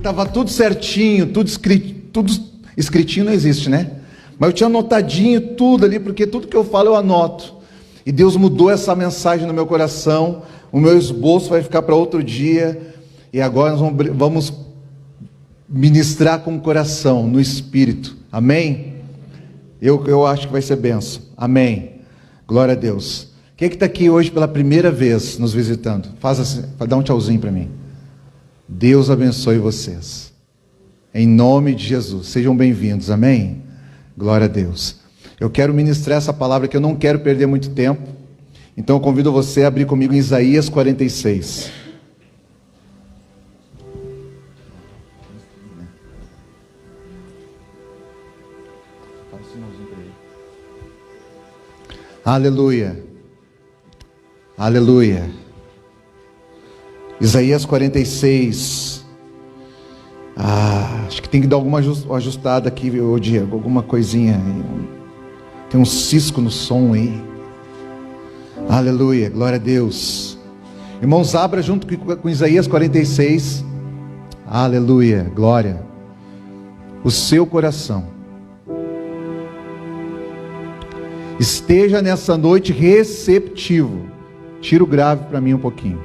estava tudo certinho, tudo escritinho não existe, né? Mas eu tinha anotadinho tudo ali, porque tudo que eu falo eu anoto. E Deus mudou essa mensagem no meu coração. O meu esboço vai ficar para outro dia. E agora nós vamos ministrar com o coração, no Espírito. Amém? Eu acho que vai ser bênção. Amém. Glória a Deus. Quem é que está aqui hoje pela primeira vez nos visitando? Faz assim, dá um tchauzinho para mim. Deus abençoe vocês. Em nome de Jesus. Sejam bem-vindos. Amém? Glória a Deus. Eu quero ministrar essa palavra que eu não quero perder muito tempo. Então eu convido você a abrir comigo em Isaías 46. Aleluia. Aleluia. Isaías 46. Acho que tem que dar alguma ajustada aqui, ô Diego, alguma coisinha. Tem um cisco no som aí. Aleluia, glória a Deus. Irmãos, abra junto com Isaías 46. Aleluia, glória. O seu coração esteja nessa noite receptivo. Tira o grave para mim um pouquinho.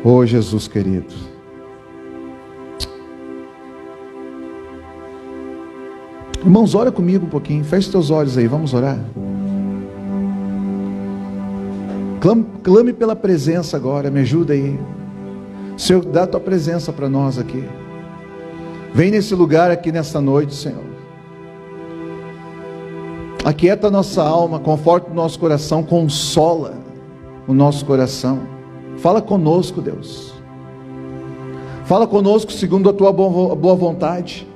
Oh Jesus querido. Irmãos, ora comigo um pouquinho. Feche teus olhos aí, vamos orar. Clame pela presença agora, me ajuda aí. Senhor, dá a tua presença para nós aqui. Vem nesse lugar aqui nessa noite, Senhor. Aquieta a nossa alma, conforta o nosso coração, consola o nosso coração. Fala conosco, Deus. Fala conosco segundo a tua boa vontade.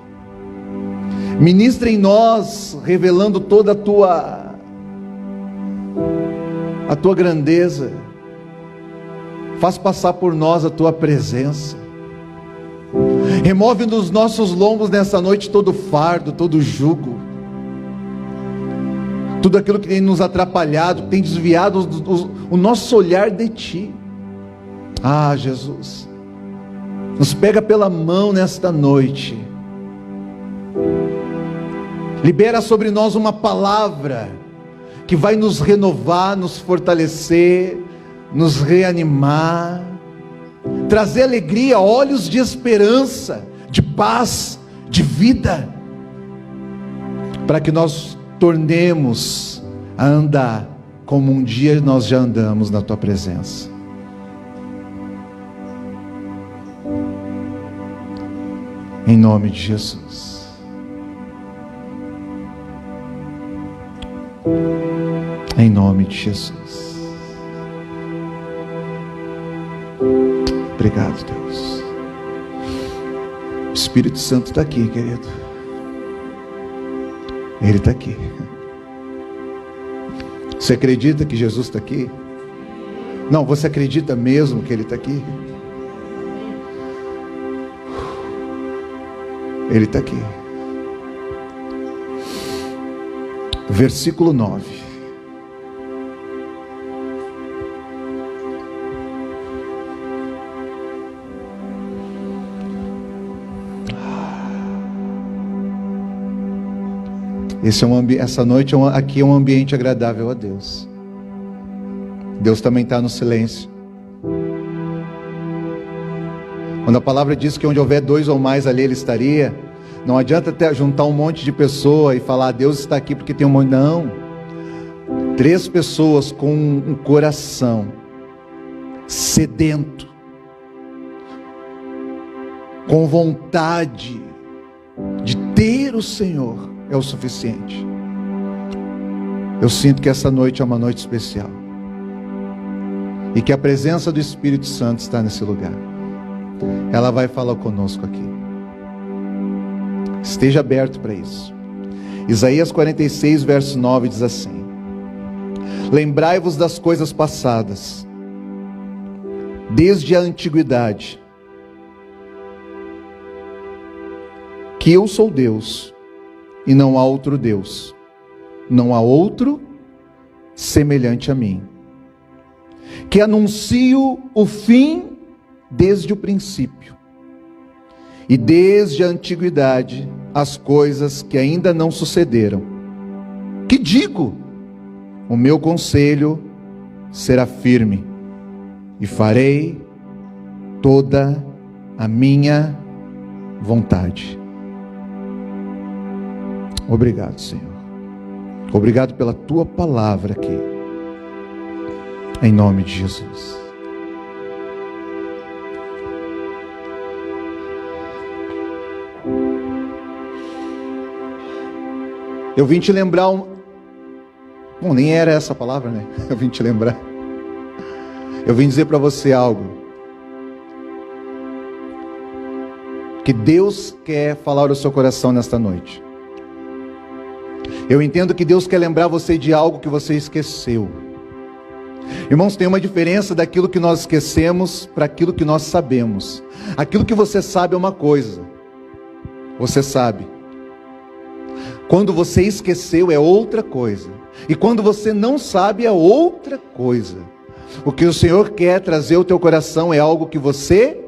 Ministra em nós, revelando toda a tua grandeza. Faz passar por nós a tua presença. Remove dos nossos lombos nessa noite todo fardo, todo jugo. Tudo aquilo que tem nos atrapalhado, que tem desviado o nosso olhar de ti. Ah, Jesus, nos pega pela mão nesta noite. Libera sobre nós uma palavra que vai nos renovar, nos fortalecer, nos reanimar, trazer alegria, olhos de esperança, de paz, de vida, para que nós tornemos a andar como um dia nós já andamos na tua presença. Em nome de Jesus. Em nome de Jesus. Obrigado, Deus. O Espírito Santo está aqui, querido. Ele está aqui. Você acredita que Jesus está aqui? Não, você acredita mesmo que Ele está aqui? Ele está aqui. Versículo 9. Essa noite aqui é um ambiente agradável a Deus. Deus também está no silêncio. Quando a palavra diz que onde houver dois ou mais ali Ele estaria, não adianta até juntar um monte de pessoa e falar Deus está aqui porque tem um monte. Não. 3 pessoas com um coração sedento, com vontade de ter o Senhor, é o suficiente. Eu sinto que essa noite é uma noite especial e que a presença do Espírito Santo está nesse lugar. Ela vai falar conosco aqui. Esteja aberto para isso. Isaías 46, verso 9 diz assim: lembrai-vos das coisas passadas, desde a antiguidade, que eu sou Deus e não há outro Deus, não há outro semelhante a mim, que anuncio o fim desde o princípio e desde a antiguidade as coisas que ainda não sucederam. Que digo? O meu conselho será firme e farei toda a minha vontade. Obrigado, Senhor. Obrigado pela tua palavra aqui. Em nome de Jesus. Eu vim te lembrar Bom, nem era essa a palavra, né? Eu vim te lembrar. Eu vim dizer para você algo. Que Deus quer falar ao seu coração nesta noite. Eu entendo que Deus quer lembrar você de algo que você esqueceu. Irmãos, tem uma diferença daquilo que nós esquecemos para aquilo que nós sabemos. Aquilo que você sabe é uma coisa. Você sabe. Quando você esqueceu é outra coisa. E quando você não sabe é outra coisa. O que o Senhor quer trazer ao teu coração é algo que você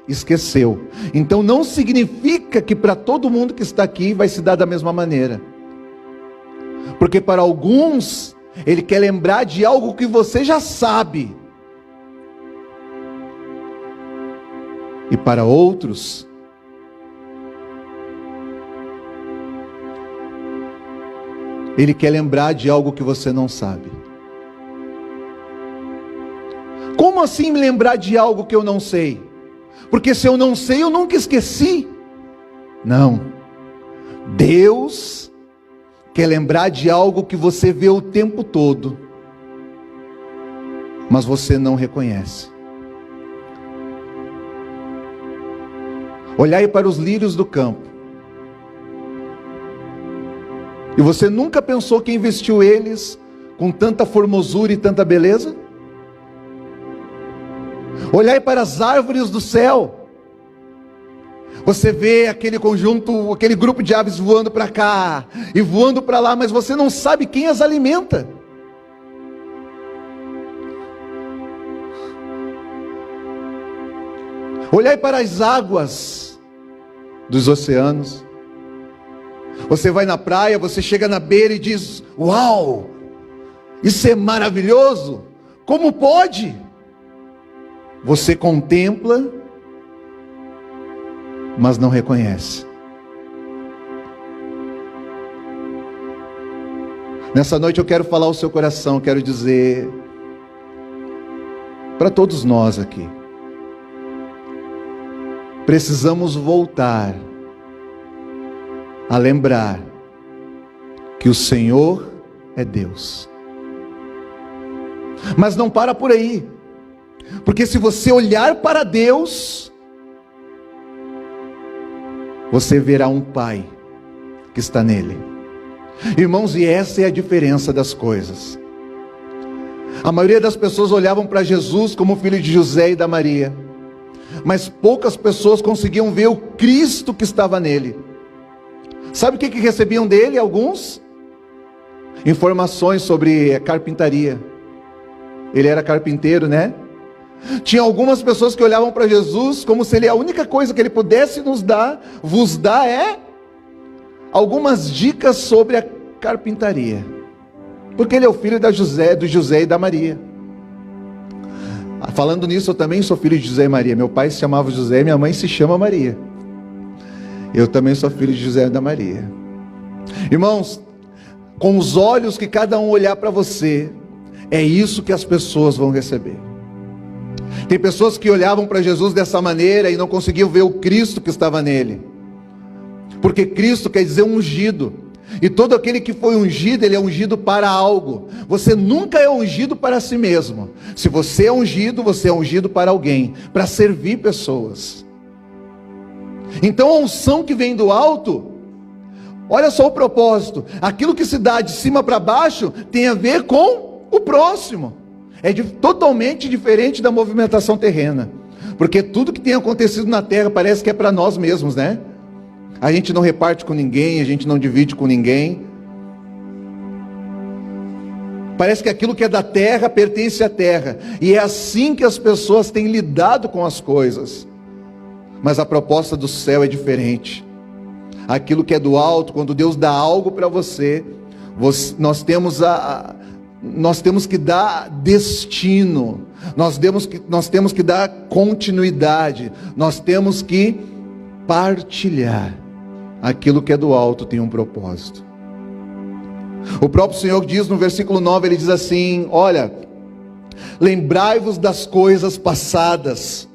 esqueceu. Então não significa que para todo mundo que está aqui vai se dar da mesma maneira. Porque para alguns Ele quer lembrar de algo que você já sabe. E para outros, Ele quer lembrar de algo que você não sabe. Como assim me lembrar de algo que eu não sei? Porque se eu não sei, eu nunca esqueci. Não. Deus quer lembrar de algo que você vê o tempo todo, mas você não reconhece. Olhai para os lírios do campo. E você nunca pensou quem vestiu eles com tanta formosura e tanta beleza? Olhai para as árvores do céu. Você vê aquele conjunto, aquele grupo de aves voando para cá e voando para lá, mas você não sabe quem as alimenta. Olhai para as águas dos oceanos. Você vai na praia, você chega na beira e diz: uau, isso é maravilhoso, como pode? Você contempla, mas não reconhece. Nessa noite eu quero falar ao seu coração, quero dizer para todos nós aqui, precisamos voltar a lembrar que o Senhor é Deus. Mas não para por aí, porque se você olhar para Deus, você verá um Pai que está nele. Irmãos, e essa é a diferença das coisas. A maioria das pessoas olhavam para Jesus como filho de José e da Maria, mas poucas pessoas conseguiam ver o Cristo que estava nele. Sabe o que recebiam dele? Alguns? Informações sobre carpintaria. Ele era carpinteiro, né? Tinha algumas pessoas que olhavam para Jesus como se ele, a única coisa que ele pudesse nos dar, vos dar, é algumas dicas sobre a carpintaria. Porque ele é o filho do José e da Maria. Falando nisso, eu também sou filho de José e Maria. Meu pai se chamava José, minha mãe se chama Maria. Eu também sou filho de José e da Maria. Irmãos, com os olhos que cada um olhar para você, é isso que as pessoas vão receber. Tem pessoas que olhavam para Jesus dessa maneira e não conseguiam ver o Cristo que estava nele. Porque Cristo quer dizer ungido. E todo aquele que foi ungido, ele é ungido para algo. Você nunca é ungido para si mesmo. Se você é ungido para alguém, para servir pessoas. Então a unção que vem do alto, olha só o propósito, aquilo que se dá de cima para baixo, tem a ver com o próximo, totalmente diferente da movimentação terrena, porque tudo que tem acontecido na terra parece que é para nós mesmos, né? A gente não reparte com ninguém, a gente não divide com ninguém. Parece que aquilo que é da terra pertence à terra. E é assim que as pessoas têm lidado com as coisas. Mas a proposta do céu é diferente. Aquilo que é do alto, quando Deus dá algo para você, nós temos que dar destino. Nós temos que dar continuidade. Nós temos que partilhar. Aquilo que é do alto tem um propósito. O próprio Senhor diz no versículo 9, ele diz assim: olha, lembrai-vos das coisas passadas.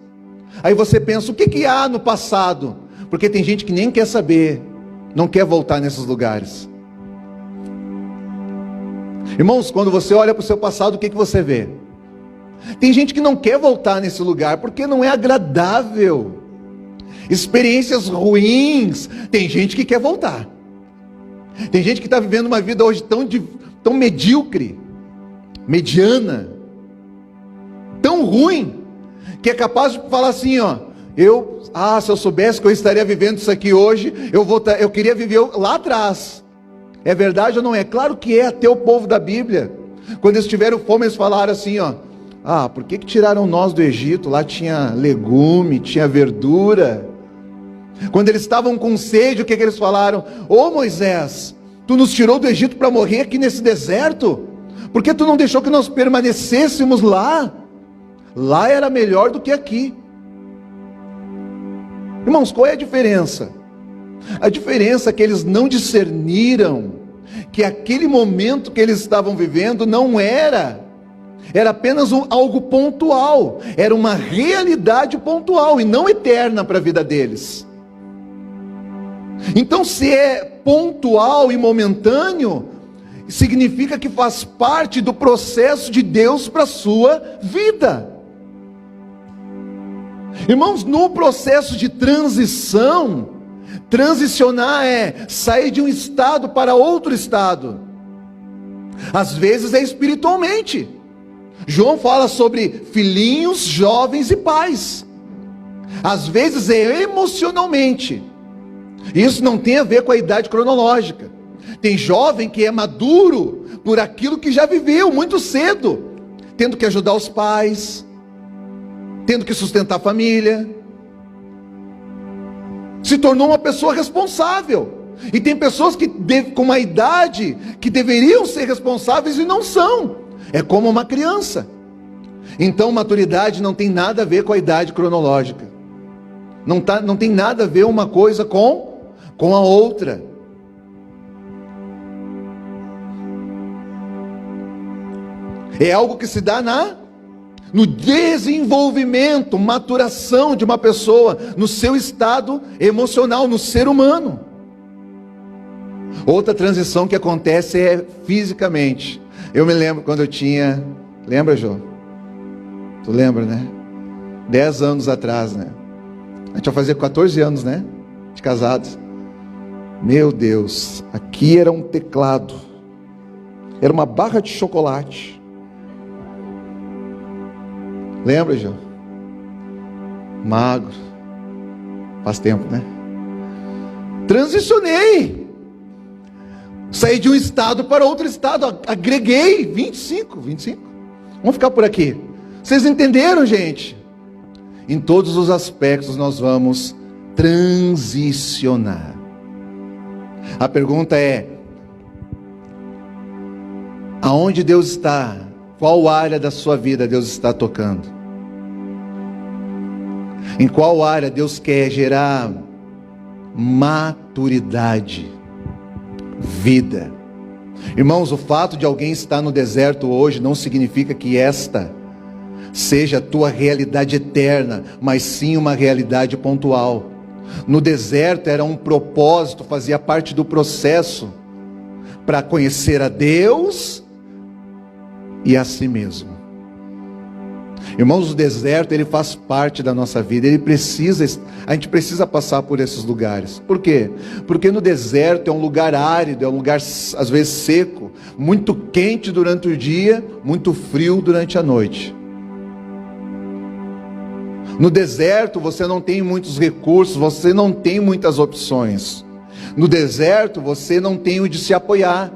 Aí você pensa, o que há no passado? Porque tem gente que nem quer saber, não quer voltar nesses lugares. Irmãos, quando você olha para o seu passado, o que você vê? Tem gente que não quer voltar nesse lugar, porque não é agradável. Experiências ruins, tem gente que quer voltar. Tem gente que está vivendo uma vida hoje tão medíocre, mediana, tão ruim, que é capaz de falar assim, se eu soubesse que eu estaria vivendo isso aqui hoje, eu queria viver lá atrás. É verdade ou não é? Claro que é, até o povo da Bíblia, quando eles tiveram fome, eles falaram assim, por que tiraram nós do Egito? Lá tinha legume, tinha verdura. Quando eles estavam com sede, o que eles falaram? Moisés, tu nos tirou do Egito para morrer aqui nesse deserto? Por que tu não deixou que nós permanecêssemos lá? Lá era melhor do que aqui. Irmãos, qual é a diferença? A diferença é que eles não discerniram que aquele momento que eles estavam vivendo não era apenas algo pontual, era uma realidade pontual e não eterna para a vida deles. Então, se é pontual e momentâneo, significa que faz parte do processo de Deus para a sua vida. Irmãos, no processo de transição, transicionar é sair de um estado para outro estado. Às vezes é espiritualmente. João fala sobre filhinhos, jovens e pais. Às vezes é emocionalmente. Isso não tem a ver com a idade cronológica. Tem jovem que é maduro por aquilo que já viveu muito cedo, tendo que ajudar os pais, tendo que sustentar a família, se tornou uma pessoa responsável. E tem pessoas com uma idade que deveriam ser responsáveis e não são. É como uma criança. Então maturidade não tem nada a ver com a idade cronológica. Não tem nada a ver uma coisa com a outra. É algo que se dá no desenvolvimento, maturação de uma pessoa, no seu estado emocional, no ser humano. Outra transição que acontece é fisicamente. Eu me lembro quando eu tinha, lembra, Jô? Tu lembra, né? 10 anos atrás, né? A gente vai fazer 14 anos, né? De casados. Meu Deus, aqui era um teclado, era uma barra de chocolate. Lembra, João? Magro. Faz tempo, né? Transicionei. Saí de um estado para outro estado. Agreguei 25. Vamos ficar por aqui. Vocês entenderam, gente? Em todos os aspectos nós vamos transicionar. A pergunta é: aonde Deus está? Qual área da sua vida Deus está tocando? Em qual área Deus quer gerar maturidade, vida? Irmãos, o fato de alguém estar no deserto hoje não significa que esta seja a tua realidade eterna, mas sim uma realidade pontual. No deserto era um propósito, fazia parte do processo para conhecer a Deus e a si mesmo. Irmãos, o deserto ele faz parte da nossa vida. A gente precisa passar por esses lugares. Por quê? Porque no deserto é um lugar árido, é um lugar às vezes seco, muito quente durante o dia, muito frio durante a noite. No deserto você não tem muitos recursos, você não tem muitas opções. No deserto você não tem onde se apoiar.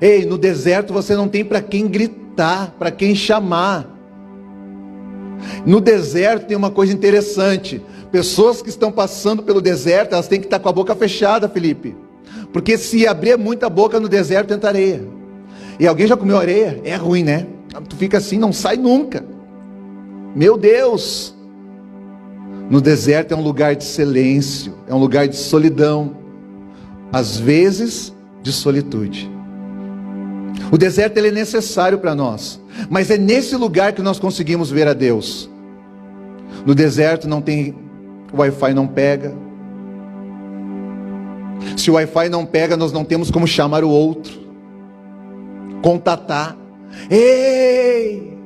Ei, no deserto você não tem para quem gritar, para quem chamar. No deserto tem uma coisa interessante. Pessoas que estão passando pelo deserto, elas têm que estar com a boca fechada, Felipe. Porque se abrir muita boca no deserto, entra areia. E alguém já comeu areia? É ruim, né? Tu fica assim, não sai nunca. Meu Deus! No deserto é um lugar de silêncio, é um lugar de solidão, às vezes de solitude. O deserto ele é necessário para nós, mas é nesse lugar que nós conseguimos ver a Deus. No deserto não tem, o Wi-Fi não pega. Se o Wi-Fi não pega, nós não temos como chamar o outro, contatar. Ei!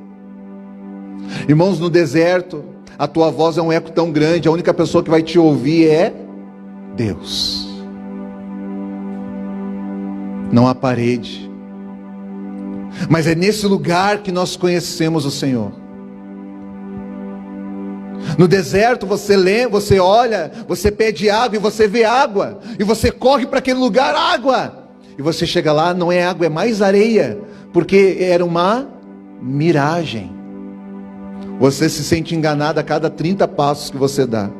Irmãos, no deserto, a tua voz é um eco tão grande, a única pessoa que vai te ouvir é Deus. Não há parede. Mas é nesse lugar que nós conhecemos o Senhor. No deserto você lê, você olha, você pede água e você vê água. E você corre para aquele lugar, água. E você chega lá, não é água, é mais areia. Porque era uma miragem. Você se sente enganado a cada 30 passos que você dá.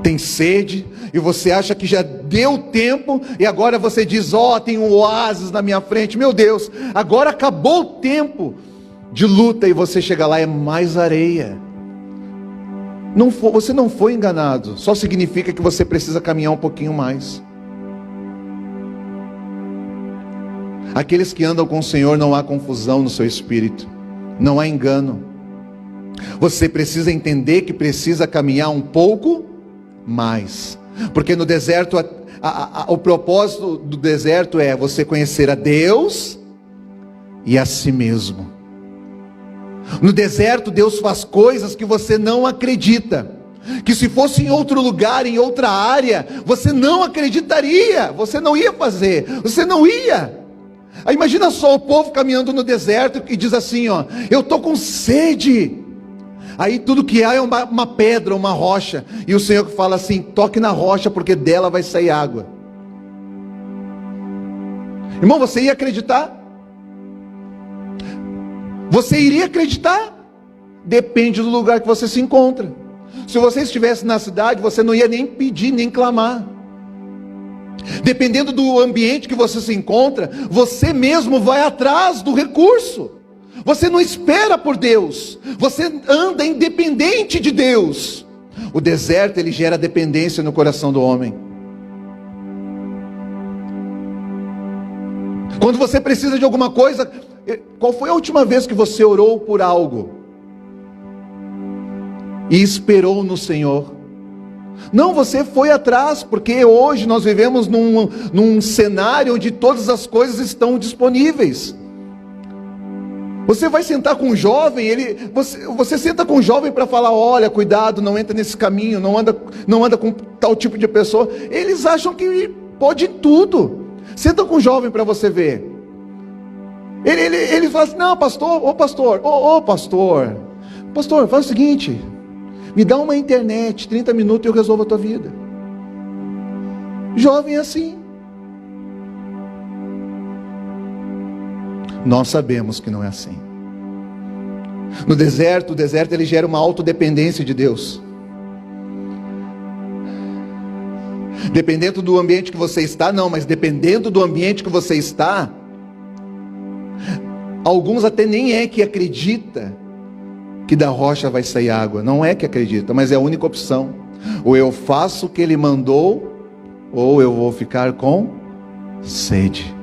Tem sede e você acha que já deu tempo e agora você diz, tem um oásis na minha frente, meu Deus, agora acabou o tempo de luta e você chega lá, é mais areia. Você não foi enganado, só significa que você precisa caminhar um pouquinho mais. Aqueles que andam com o Senhor, não há confusão no seu espírito, não há engano. Você precisa entender que precisa caminhar um pouco mais, porque no deserto o propósito do deserto é você conhecer a Deus e a si mesmo. No deserto Deus faz coisas que você não acredita, que se fosse em outro lugar, em outra área, você não acreditaria, você não ia fazer, você não ia. Aí imagina só o povo caminhando no deserto e diz assim, eu estou com sede. Aí tudo que há é uma pedra, uma rocha. E o Senhor fala assim, toque na rocha porque dela vai sair água. Irmão, você ia acreditar? Você iria acreditar? Depende do lugar que você se encontra. Se você estivesse na cidade, você não ia nem pedir, nem clamar. Dependendo do ambiente que você se encontra, você mesmo vai atrás do recurso. Você não espera por Deus, você anda independente de Deus. O deserto ele gera dependência no coração do homem. Quando você precisa de alguma coisa, qual foi a última vez que você orou por algo e esperou no Senhor? Não, você foi atrás, porque hoje nós vivemos num cenário onde todas as coisas estão disponíveis. Você vai sentar com um jovem, você senta com um jovem para falar, olha, cuidado, não entra nesse caminho, não anda com tal tipo de pessoa. Eles acham que pode tudo. Senta com um jovem para você ver. Ele fala assim, não, pastor, pastor, faz o seguinte, me dá uma internet, 30 minutos e eu resolvo a tua vida. Jovem é assim. Nós sabemos que não é assim. No deserto, o deserto ele gera uma autodependência de Deus. Dependendo do ambiente que você está, não, mas dependendo do ambiente que você está, alguns até nem é que acredita que da rocha vai sair água, não é que acredita, mas é a única opção. Ou eu faço o que ele mandou, ou eu vou ficar com sede.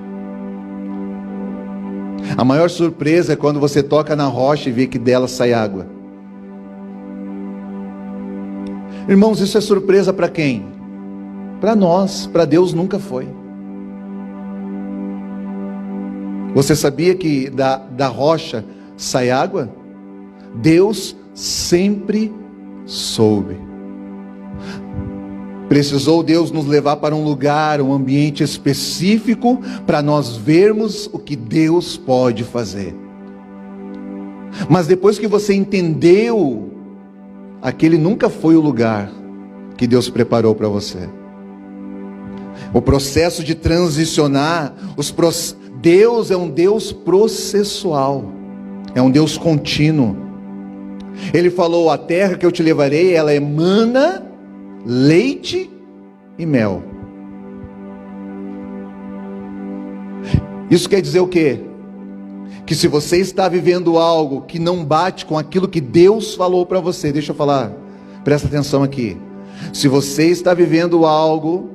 A maior surpresa é quando você toca na rocha e vê que dela sai água. Irmãos, isso é surpresa para quem? Para nós, para Deus nunca foi. Você sabia que da rocha sai água? Deus sempre soube. Precisou Deus nos levar para um lugar, um ambiente específico, para nós vermos o que Deus pode fazer. Mas depois que você entendeu, aquele nunca foi o lugar que Deus preparou para você. O processo de transicionar, Deus é um Deus processual, é um Deus contínuo. Ele falou: a terra que eu te levarei, ela emana leite e mel. Isso quer dizer o quê? Que se você está vivendo algo que não bate com aquilo que Deus falou para você, deixa eu falar, presta atenção aqui. Se você está vivendo algo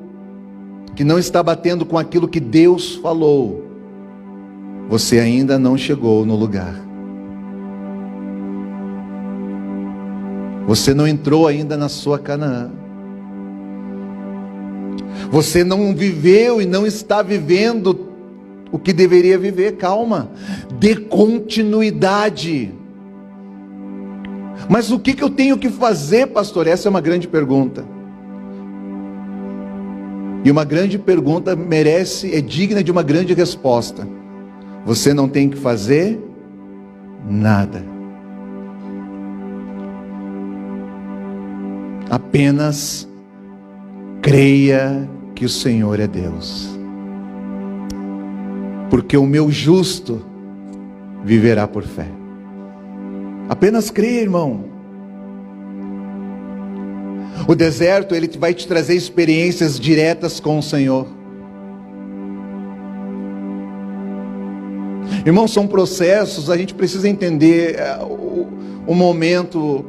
que não está batendo com aquilo que Deus falou, você ainda não chegou no lugar. Você não entrou ainda na sua Canaã. Você não viveu e não está vivendo o que deveria viver. Calma, dê continuidade. Mas o que eu tenho que fazer, pastor? Essa é uma grande pergunta. E uma grande pergunta é digna de uma grande resposta. Você não tem que fazer nada. Apenas creia que o Senhor é Deus. Porque o meu justo viverá por fé. Apenas creia, irmão. O deserto, ele vai te trazer experiências diretas com o Senhor. Irmão, são processos, a gente precisa entender o momento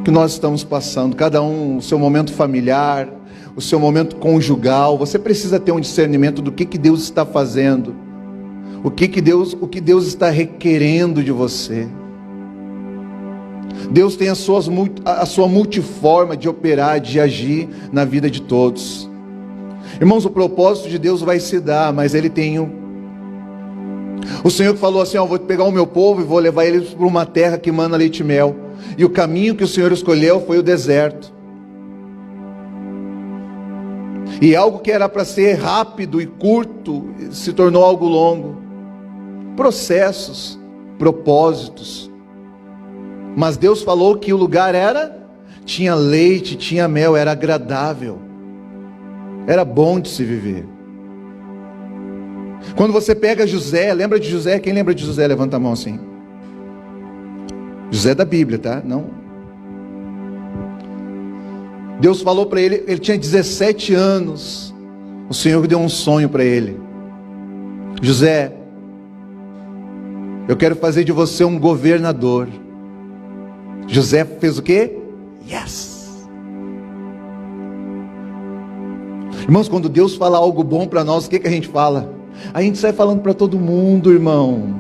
que nós estamos passando, cada um o seu momento familiar, o seu momento conjugal. Você precisa ter um discernimento do que Deus está fazendo, o que Deus está requerendo de você. Deus tem a sua multiforma de operar, de agir na vida de todos. Irmãos, o propósito de Deus vai se dar, mas Ele tem o Senhor que falou assim: vou pegar o meu povo e vou levar eles para uma terra que emana leite e mel. E o caminho que o Senhor escolheu foi o deserto. E algo que era para ser rápido e curto, se tornou algo longo. Processos, propósitos. Mas Deus falou que o lugar tinha leite, tinha mel, era agradável. Era bom de se viver. Quando você pega José, lembra de José? Quem lembra de José? Levanta a mão assim. José da Bíblia, tá? Não. Deus falou para ele, ele tinha 17 anos. O Senhor deu um sonho para ele. José, eu quero fazer de você um governador. José fez o quê? Yes! Irmãos, quando Deus fala algo bom para nós, o que a gente fala? A gente sai falando para todo mundo, irmão.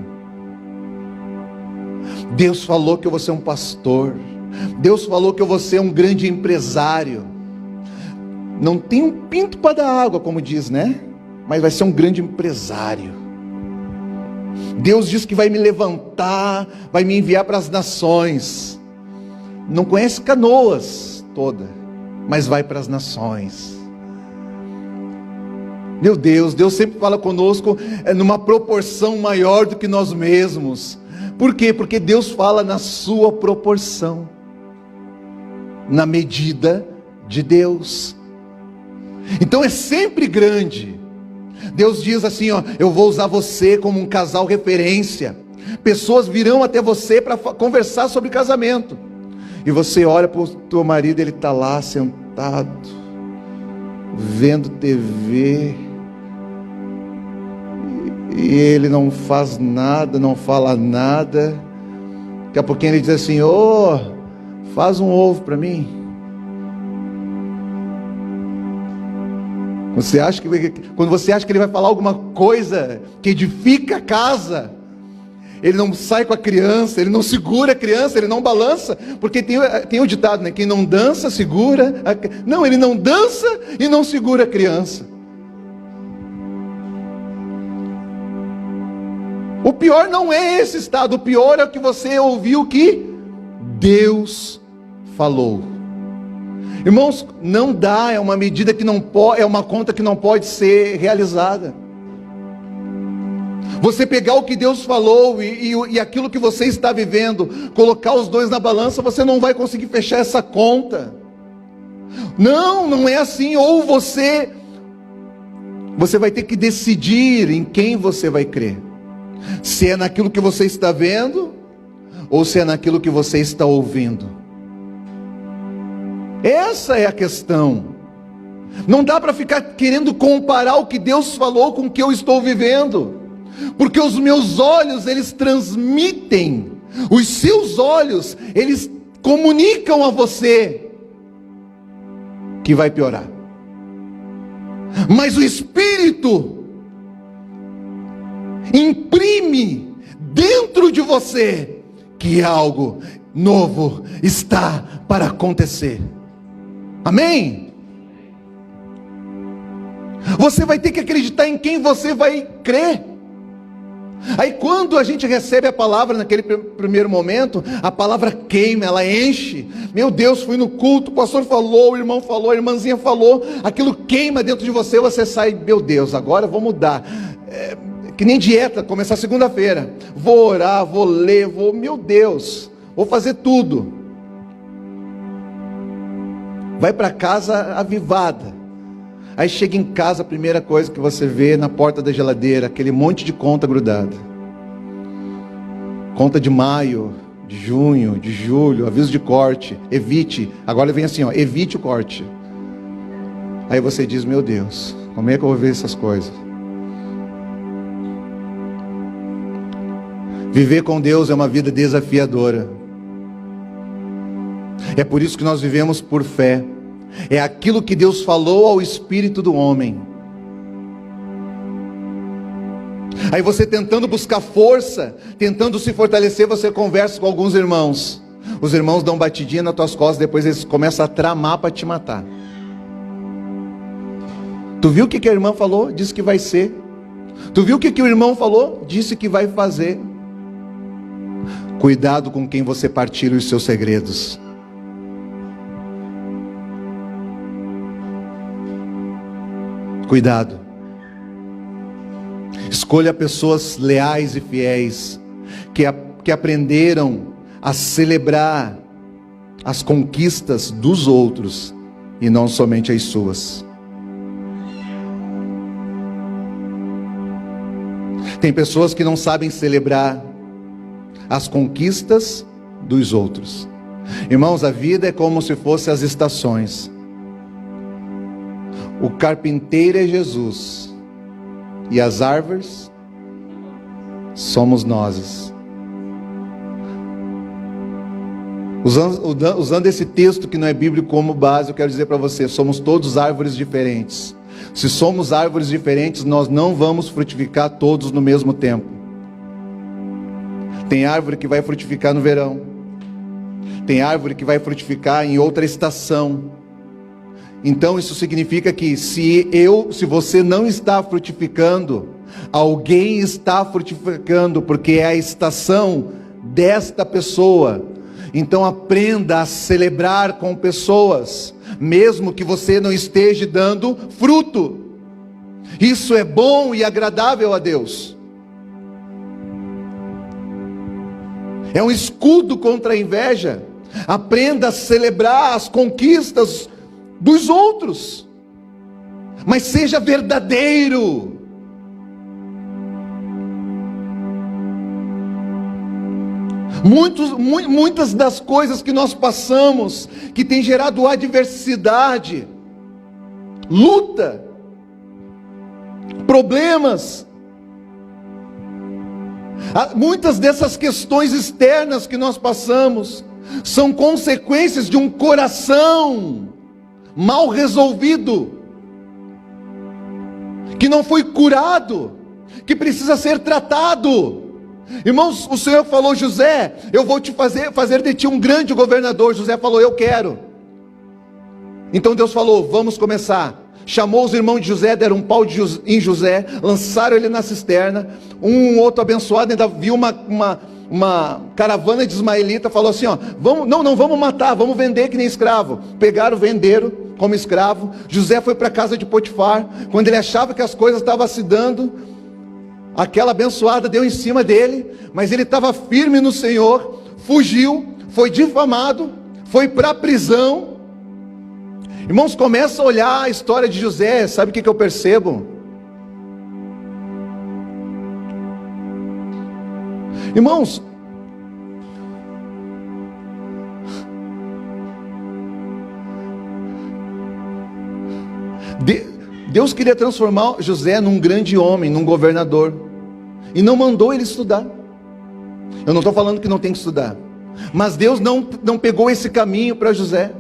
Deus falou que eu vou ser um pastor. Deus falou que eu vou ser um grande empresário. Não tem um pinto para dar água, como diz, né? Mas vai ser um grande empresário. Deus diz que vai me levantar, vai me enviar para as nações. Não conhece Canoas toda, mas vai para as nações. Meu Deus, Deus sempre fala conosco numa proporção maior do que nós mesmos. Por quê? Porque Deus fala na sua proporção, na medida de Deus. Então é sempre grande. Deus diz assim, eu vou usar você como um casal referência. Pessoas virão até você para conversar sobre casamento. E você olha para o teu marido, ele está lá sentado, vendo TV. E ele não faz nada, não fala nada. Daqui a pouquinho ele diz assim: faz um ovo para mim. Quando você acha que ele vai falar alguma coisa que edifica a casa, ele não sai com a criança, ele não segura a criança, ele não balança, porque tem o ditado, né? Quem não dança, segura. Não, ele não dança e não segura a criança. O pior não é esse estado, o pior é o que você ouviu que Deus falou. Irmãos, não dá, é uma medida que não pode, é uma conta que não pode ser realizada. Você pegar o que Deus falou e aquilo que você está vivendo, colocar os dois na balança, você não vai conseguir fechar essa conta. Não, não é assim. Ou você vai ter que decidir em quem você vai crer. Se é naquilo que você está vendo, ou se é naquilo que você está ouvindo. Essa é a questão. Não dá para ficar querendo comparar o que Deus falou com o que eu estou vivendo, porque os meus olhos, eles transmitem, os seus olhos, eles comunicam a você que vai piorar. Mas o Espírito imprime dentro de você que algo novo está para acontecer. Amém? Você vai ter que acreditar em quem você vai crer. Aí quando a gente recebe a palavra naquele primeiro momento, a palavra queima, ela enche. Meu Deus, fui no culto, o pastor falou, o irmão falou, a irmãzinha falou, aquilo queima dentro de você, você sai, meu Deus, agora eu vou mudar. Que nem dieta, começar segunda-feira. Vou orar, vou ler, meu Deus, vou fazer tudo. Vai para casa avivada. Aí chega em casa, a primeira coisa que você vê na porta da geladeira, aquele monte de conta grudada. Conta de maio, de junho, de julho, aviso de corte, evite. Agora vem assim, evite o corte. Aí você diz, meu Deus, como é que eu vou ver essas coisas? Viver com Deus é uma vida desafiadora. É por isso que nós vivemos por fé. É aquilo que Deus falou ao espírito do homem. Aí você tentando buscar força, tentando se fortalecer, você conversa com alguns irmãos. Os irmãos dão batidinha nas tuas costas, depois eles começam a tramar para te matar. Tu viu o que a irmã falou? Disse que vai ser. Tu viu o que o irmão falou? Disse que vai fazer. Cuidado com quem você partilha os seus segredos. Cuidado. Escolha pessoas leais e fiéis, que aprenderam a celebrar as conquistas dos outros e não somente as suas. Tem pessoas que não sabem celebrar as conquistas dos outros. Irmãos, a vida é como se fosse as estações. O carpinteiro é Jesus, e as árvores somos nós. Usando esse texto que não é bíblico como base, eu quero dizer para você, somos todos árvores diferentes. Se somos árvores diferentes, nós não vamos frutificar todos no mesmo tempo. Tem árvore que vai frutificar no verão, tem árvore que vai frutificar em outra estação. Então isso significa que se você não está frutificando, alguém está frutificando, porque é a estação desta pessoa. Então aprenda a celebrar com pessoas, mesmo que você não esteja dando fruto. Isso é bom e agradável a Deus. É um escudo contra a inveja. Aprenda a celebrar as conquistas dos outros, mas seja verdadeiro. Muitas das coisas que nós passamos, que tem gerado adversidade, luta, problemas, muitas dessas questões externas que nós passamos, são consequências de um coração mal resolvido, que não foi curado, que precisa ser tratado. Irmãos, o Senhor falou, José, eu vou te fazer de ti um grande governador. José falou, eu quero. Então Deus falou, vamos começar. Chamou os irmãos de José, deram um pau em José, lançaram ele na cisterna. Um outro abençoado ainda viu uma caravana de ismaelita, falou assim, não vamos matar, vamos vender que nem escravo. Pegaram, venderam como escravo. José foi para a casa de Potifar. Quando ele achava que as coisas estavam se dando, aquela abençoada deu em cima dele, mas ele estava firme no Senhor, fugiu, foi difamado, foi para a prisão. Irmãos, começa a olhar a história de José, sabe o que eu percebo? Irmãos, Deus queria transformar José num grande homem, num governador, e não mandou ele estudar. Eu não estou falando que não tem que estudar, mas Deus não pegou esse caminho para José.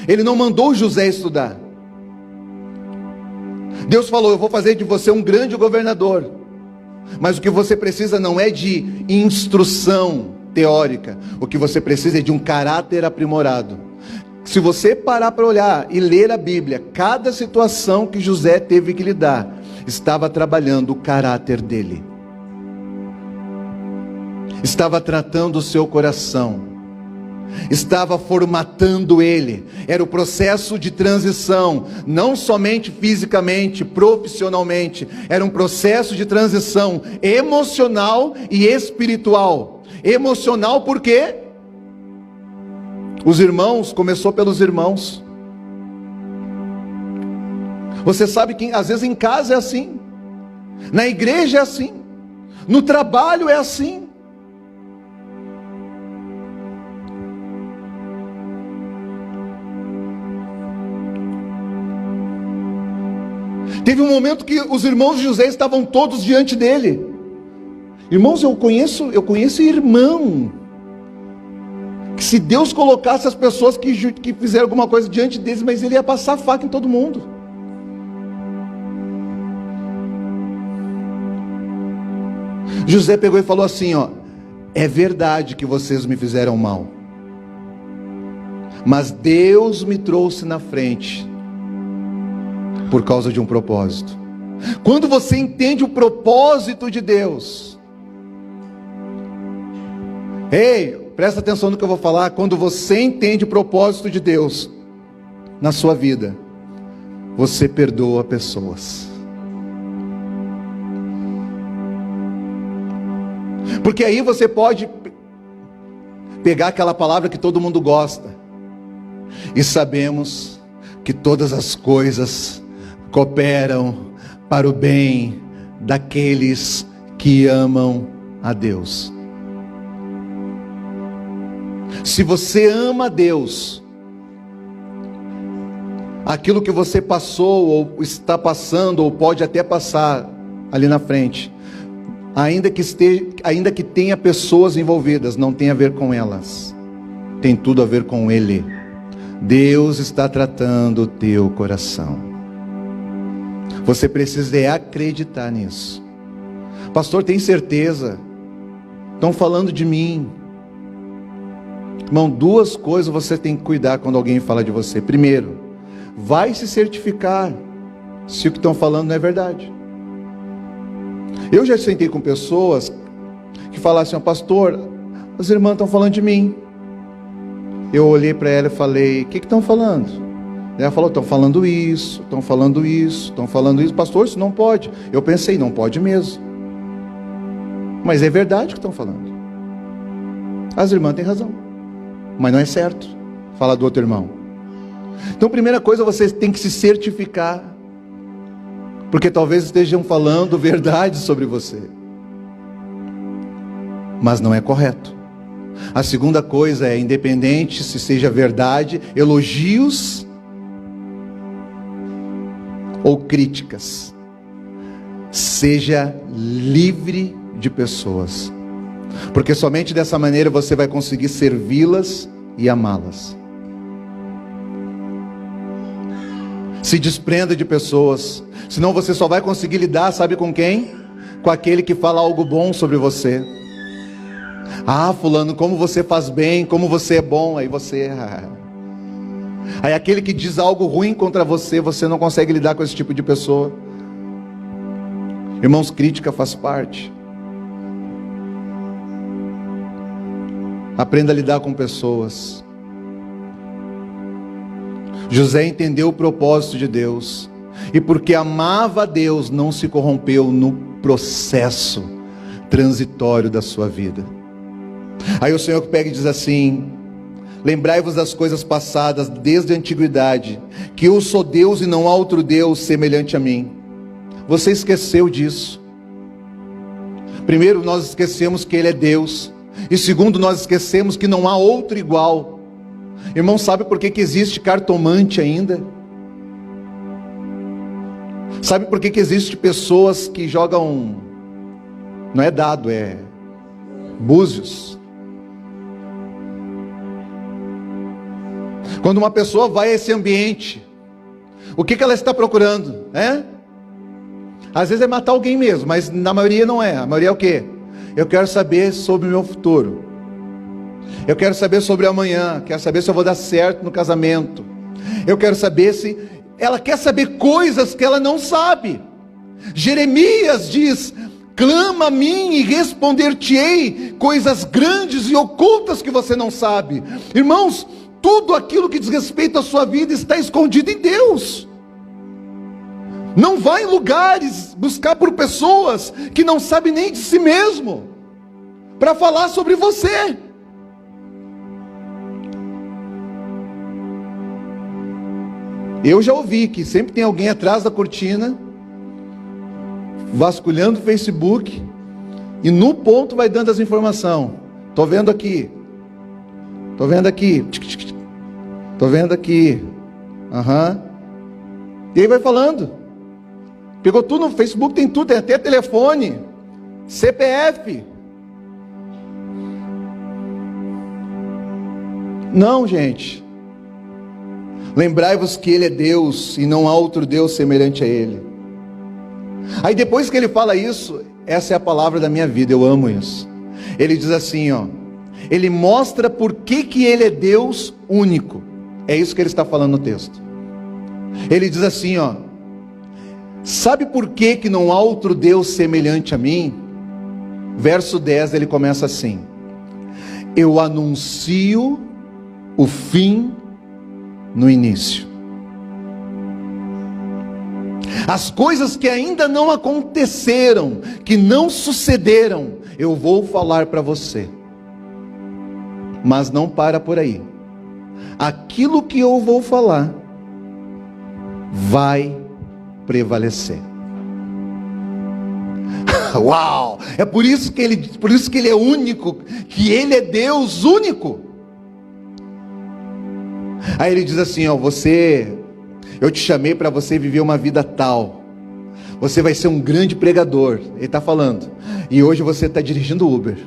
Ele não mandou José estudar. Deus falou: eu vou fazer de você um grande governador, mas o que você precisa não é de instrução teórica, o que você precisa é de um caráter aprimorado. Se você parar para olhar e ler a Bíblia, cada situação que José teve que lidar, estava trabalhando o caráter dele, estava tratando o seu coração, estava formatando ele. Era o processo de transição, não somente fisicamente, profissionalmente, era um processo de transição emocional e espiritual. Emocional por quê? Os irmãos, começou pelos irmãos. Você sabe que às vezes em casa é assim, na igreja é assim, no trabalho é assim. Teve um momento que os irmãos de José estavam todos diante dele. Irmãos, eu conheço irmão que se Deus colocasse as pessoas que fizeram alguma coisa diante deles, mas ele ia passar a faca em todo mundo. José pegou e falou assim: ó, é verdade que vocês me fizeram mal, mas Deus me trouxe na frente por causa de um propósito. Quando você entende o propósito de Deus, presta atenção no que eu vou falar. Quando você entende o propósito de Deus na sua vida, você perdoa pessoas. Porque aí você pode pegar aquela palavra que todo mundo gosta: e sabemos que todas as coisas cooperam para o bem daqueles que amam a Deus. Se você ama a Deus, aquilo que você passou, ou está passando, ou pode até passar ali na frente, ainda que tenha pessoas envolvidas, não tem a ver com elas, tem tudo a ver com Ele. Deus está tratando o teu coração. Você precisa acreditar nisso. Pastor, tem certeza? Estão falando de mim. Irmão, duas coisas você tem que cuidar quando alguém fala de você. Primeiro, vai se certificar se o que estão falando não é verdade. Eu já sentei com pessoas que falaram assim: pastor, as irmãs estão falando de mim. Eu olhei para ela e falei: o que estão falando? Ela falou: estão falando isso, estão falando isso, estão falando isso. Pastor, isso não pode. Eu pensei: não pode mesmo. Mas é verdade o que estão falando. As irmãs têm razão, mas não é certo. Fala do outro irmão. Então, primeira coisa, você tem que se certificar, porque talvez estejam falando verdade sobre você, mas não é correto. A segunda coisa é, independente se seja verdade, elogios ou críticas, seja livre de pessoas, porque somente dessa maneira você vai conseguir servi-las e amá-las. Se desprenda de pessoas, senão você só vai conseguir lidar, sabe com quem? Com aquele que fala algo bom sobre você. Ah, fulano, como você faz bem, como você é bom. Aí você... Aí aquele que diz algo ruim contra você, você não consegue lidar com esse tipo de pessoa. Irmãos, crítica faz parte. Aprenda a lidar com pessoas. José entendeu o propósito de Deus, e porque amava a Deus, não se corrompeu no processo transitório da sua vida. Aí o Senhor pega e diz assim: Lembrai-vos das coisas passadas desde a antiguidade, que eu sou Deus e não há outro Deus semelhante a mim. Você esqueceu disso. Primeiro, nós esquecemos que Ele é Deus. E segundo, nós esquecemos que não há outro igual. Irmão, sabe por que existe cartomante ainda? Sabe por que existe pessoas que jogam, não é dado, é búzios? Quando uma pessoa vai a esse ambiente, o que ela está procurando? Às vezes é matar alguém mesmo, mas na maioria não é. A maioria é o quê? Eu quero saber sobre o meu futuro. Eu quero saber sobre amanhã. Quero saber se eu vou dar certo no casamento. Eu quero saber se... Ela quer saber coisas que ela não sabe. Jeremias diz: clama a mim e responder-te-ei coisas grandes e ocultas que você não sabe. Irmãos, tudo aquilo que diz respeito à sua vida está escondido em Deus. Não vá em lugares buscar por pessoas que não sabem nem de si mesmo, para falar sobre você. Eu já ouvi que sempre tem alguém atrás da cortina, vasculhando o Facebook, e no ponto vai dando as informações. Estou vendo aqui. Estou vendo aqui. Estou vendo aqui. E aí vai falando. Pegou tudo no Facebook, tem tudo, tem até telefone, CPF. Não, gente. Lembrai-vos que Ele é Deus e não há outro Deus semelhante a Ele. Aí depois que ele fala isso, essa é a palavra da minha vida, eu amo isso. Ele diz assim, ele mostra por que Ele é Deus único. É isso que ele está falando no texto. Ele diz assim, sabe por que não há outro Deus semelhante a mim? Verso 10, ele começa assim: eu anuncio o fim no início. As coisas que ainda não aconteceram, que não sucederam, eu vou falar para você. Mas não para por aí. Aquilo que eu vou falar vai prevalecer. Uau! É por isso que ele é único, que Ele é Deus único. Aí ele diz assim, eu te chamei para você viver uma vida tal. Você vai ser um grande pregador. Ele está falando. E hoje você está dirigindo Uber.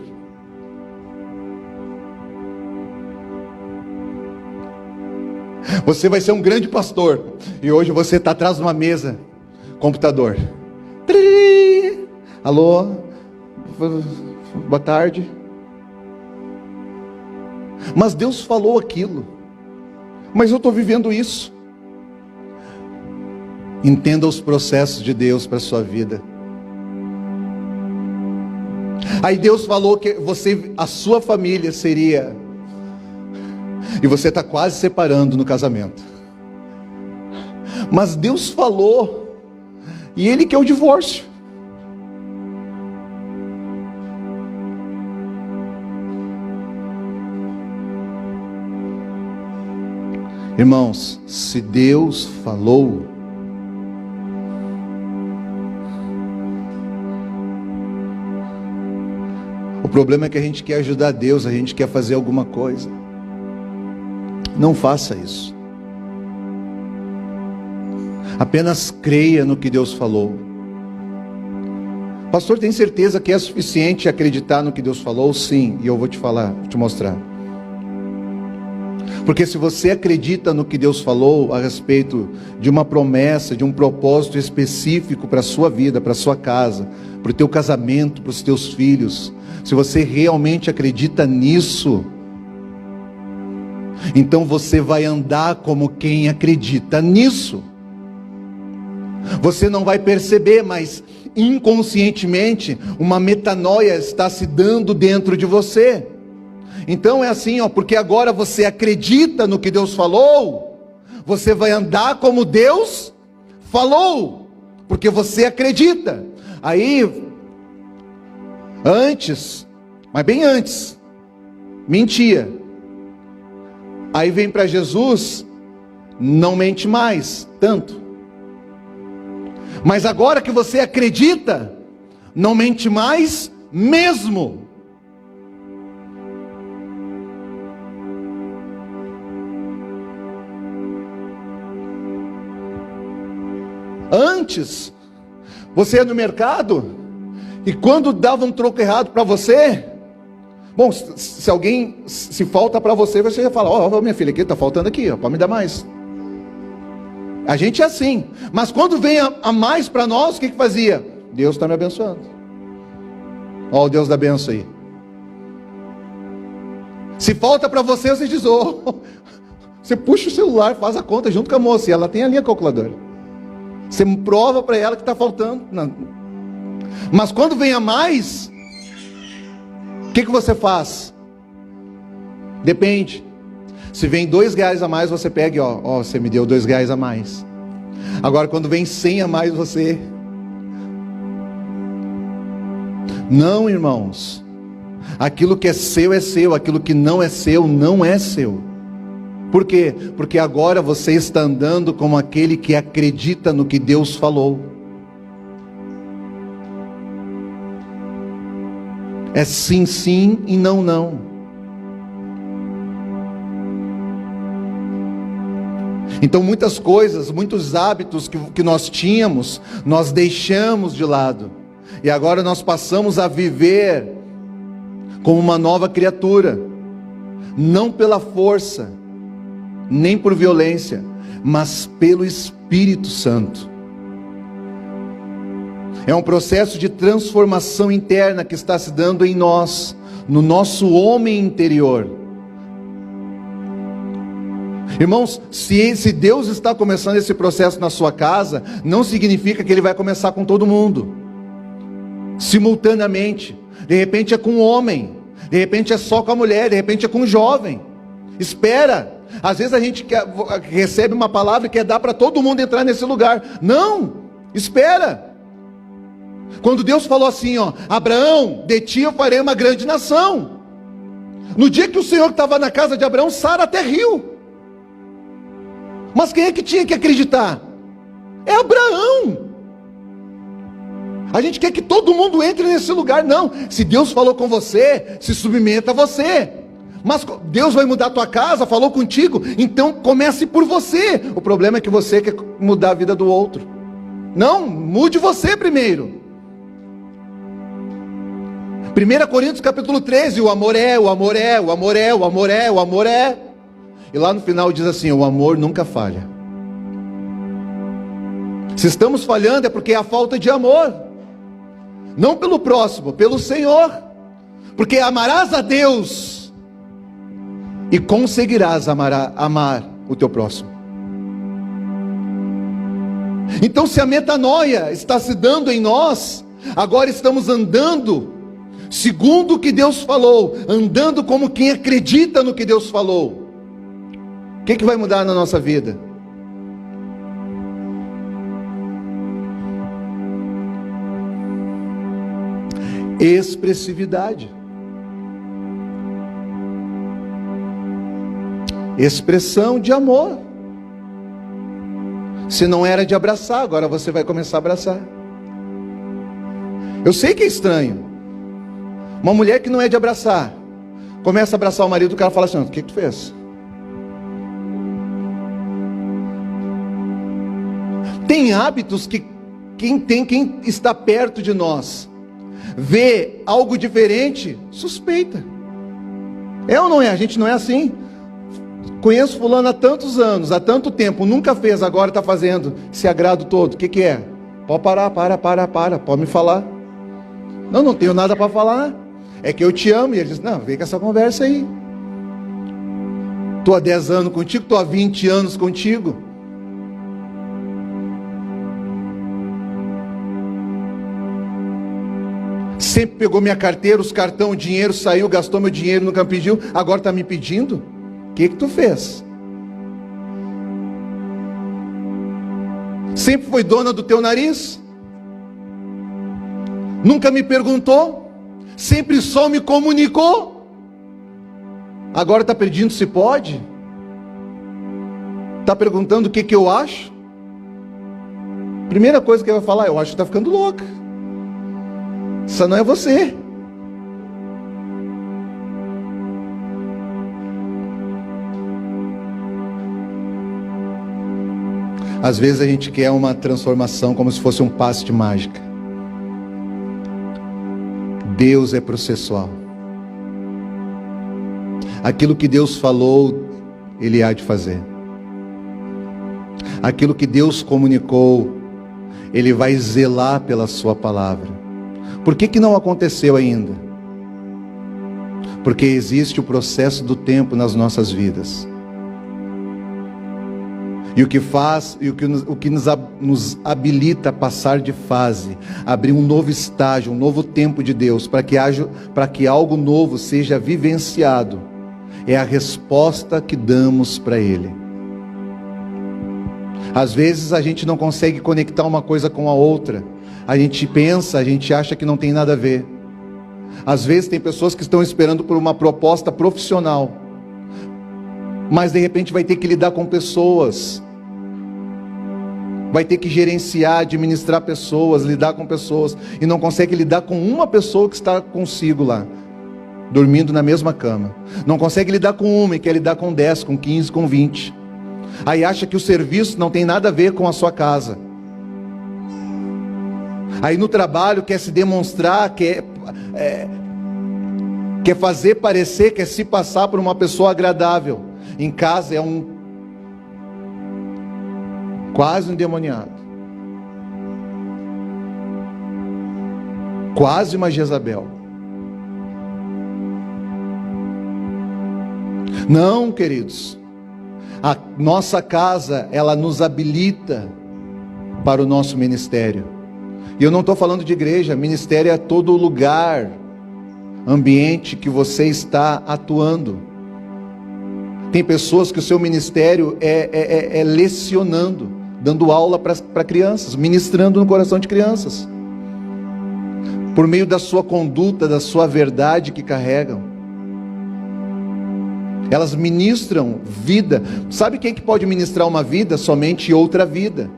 Você vai ser um grande pastor. E hoje você está atrás de uma mesa, computador. Alô? Boa tarde. Mas Deus falou aquilo. Mas eu estou vivendo isso. Entenda os processos de Deus para a sua vida. Aí Deus falou que a sua família seria... E você está quase separando no casamento. Mas Deus falou. E Ele quer o divórcio. Irmãos, se Deus falou, o problema é que a gente quer ajudar Deus, a gente quer fazer alguma coisa. Não faça isso. Apenas creia no que Deus falou. Pastor, tem certeza que é suficiente acreditar no que Deus falou? Sim, e eu vou te mostrar. Porque se você acredita no que Deus falou a respeito de uma promessa, de um propósito específico para a sua vida, para a sua casa, para o teu casamento, para os teus filhos, se você realmente acredita nisso, então você vai andar como quem acredita nisso. Você não vai perceber, mas inconscientemente uma metanoia está se dando dentro de você. Então é assim, porque agora você acredita no que Deus falou, você vai andar como Deus falou, porque você acredita. Aí, mas bem antes, mentia. Aí vem para Jesus, não mente mais tanto. Mas agora que você acredita, não mente mais mesmo. Antes, você ia no mercado, e quando dava um troco errado para você, bom, se falta para você, você já fala, ó, minha filha, aqui está faltando aqui, ó, pode me dar mais. A gente é assim, mas quando vem a mais para nós, o que fazia? Deus está me abençoando. Ó, o Deus da benção aí. Se falta para você, você diz, você puxa o celular, faz a conta junto com a moça, e ela tem ali a calculadora. Você prova para ela que está faltando. Não. Mas quando vem a mais, o que você faz? Depende. Se vem R$2 a mais, você pega e você me deu R$2 a mais. Agora quando vem 100 a mais, você... Não, irmãos. Aquilo que é seu, aquilo que não é seu, não é seu. Por quê? Porque agora você está andando como aquele que acredita no que Deus falou. É sim, sim e não, não. Então muitas coisas, muitos hábitos que nós tínhamos, nós deixamos de lado. E agora nós passamos a viver como uma nova criatura. Não pela força, nem por violência, mas pelo Espírito Santo. É um processo de transformação interna que está se dando em nós, no nosso homem interior. Irmãos, se Deus está começando esse processo na sua casa, não significa que Ele vai começar com todo mundo, simultaneamente. De repente é com o homem, de repente é só com a mulher, de repente é com o jovem. Espera. Às vezes a gente recebe uma palavra e quer dar para todo mundo entrar nesse lugar. Não, espera. Quando Deus falou assim, Abraão, de ti eu farei uma grande nação. No dia que o Senhor estava na casa de Abraão, Sara até riu. Mas quem é que tinha que acreditar? É Abraão. A gente quer que todo mundo entre nesse lugar. Não, se Deus falou com você, se submeta a você. Mas Deus vai mudar a tua casa, falou contigo, então comece por você. O problema é que você quer mudar a vida do outro. Não, mude você primeiro. 1 Coríntios capítulo 13, o amor é, o amor é, o amor é, o amor é, o amor é. E lá no final diz assim, o amor nunca falha. Se estamos falhando é porque é a falta de amor. Não pelo próximo, pelo Senhor. Porque amarás a Deus e conseguirás amar o teu próximo. Então se a metanoia está se dando em nós, agora estamos andando segundo o que Deus falou, andando como quem acredita no que Deus falou. O que vai mudar na nossa vida? Expressividade. Expressão de amor. Se não era de abraçar, agora você vai começar a abraçar. Eu sei que é estranho. Uma mulher que não é de abraçar, começa a abraçar o marido, o cara fala assim, o que tu fez? Tem hábitos que quem está perto de nós, vê algo diferente, suspeita. É ou não é? A gente não é assim. Conheço fulano há tantos anos, há tanto tempo, nunca fez, agora está fazendo, esse agrado todo, o que é? Pode parar, pode me falar. Não tenho nada para falar, é que eu te amo. E ele diz, não, vem com essa conversa aí. Estou há 10 anos contigo, estou há 20 anos contigo. Sempre pegou minha carteira, os cartão, o dinheiro, saiu, gastou meu dinheiro, nunca me pediu, agora está me pedindo? O que tu fez? Sempre foi dona do teu nariz? Nunca me perguntou? Sempre só me comunicou? Agora está pedindo se pode? Está perguntando o que eu acho? Primeira coisa que ele vai falar, eu acho que está ficando louca. Isso não é você. Às vezes a gente quer uma transformação como se fosse um passe de mágica. Deus é processual. Aquilo que Deus falou, Ele há de fazer. Aquilo que Deus comunicou, Ele vai zelar pela sua palavra. Por que não aconteceu ainda? Porque existe o processo do tempo nas nossas vidas. E o que faz, e o que nos habilita a passar de fase, abrir um novo estágio, um novo tempo de Deus, para que algo novo seja vivenciado, é a resposta que damos para Ele. Às vezes a gente não consegue conectar uma coisa com a outra, a gente pensa, a gente acha que não tem nada a ver. Às vezes tem pessoas que estão esperando por uma proposta profissional, mas de repente vai ter que lidar com pessoas, vai ter que gerenciar, administrar pessoas, lidar com pessoas, e não consegue lidar com uma pessoa que está consigo lá, dormindo na mesma cama. Não consegue lidar com uma e quer lidar com 10, com 15, com 20. Aí acha que o serviço não tem nada a ver com a sua casa. Aí no trabalho quer se demonstrar, quer fazer parecer, quer se passar por uma pessoa agradável. Em casa é quase um endemoniado, quase uma Jezabel. Não, queridos, a nossa casa, ela nos habilita para o nosso ministério. E eu não estou falando de igreja, ministério é todo lugar, ambiente que você está atuando. Tem pessoas que o seu ministério é lecionando, dando aula para crianças, ministrando no coração de crianças, por meio da sua conduta, da sua verdade que carregam. Elas ministram vida. Sabe quem que pode ministrar uma vida? Somente outra vida.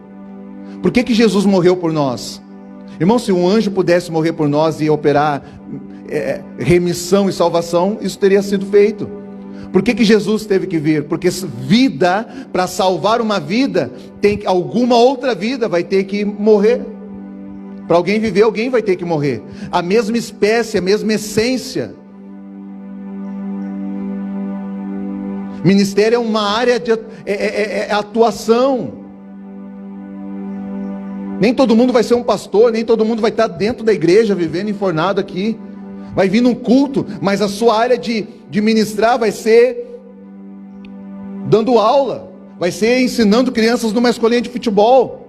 Por que Jesus morreu por nós? Irmão, se um anjo pudesse morrer por nós e operar remissão e salvação, isso teria sido feito. Por que Jesus teve que vir? Porque vida, para salvar uma vida, alguma outra vida vai ter que morrer. Para alguém viver, alguém vai ter que morrer. A mesma espécie, a mesma essência. Ministério é uma área de atuação. Nem todo mundo vai ser um pastor, nem todo mundo vai estar dentro da igreja, vivendo enfornado aqui. Vai vir num culto, mas a sua área de ministrar vai ser dando aula, vai ser ensinando crianças numa escolinha de futebol,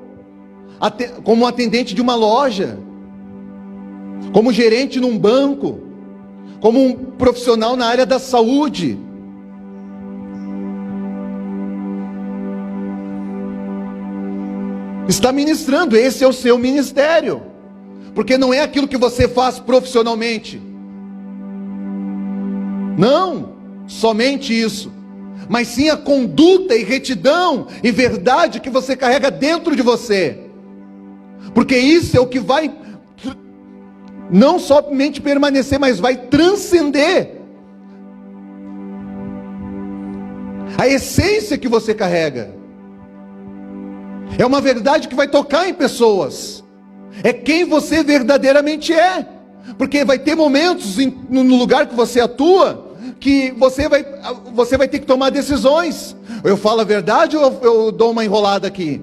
como atendente de uma loja, como gerente num banco, como um profissional na área da saúde. Está ministrando, esse é o seu ministério, porque não é aquilo que você faz profissionalmente, não, somente isso, mas sim a conduta e retidão e verdade que você carrega dentro de você, porque isso é o que vai não somente permanecer, mas vai transcender a essência que você carrega. É uma verdade que vai tocar em pessoas. É quem você verdadeiramente é. Porque vai ter momentos no lugar que você atua, que você vai ter que tomar decisões. Eu falo a verdade ou eu dou uma enrolada aqui?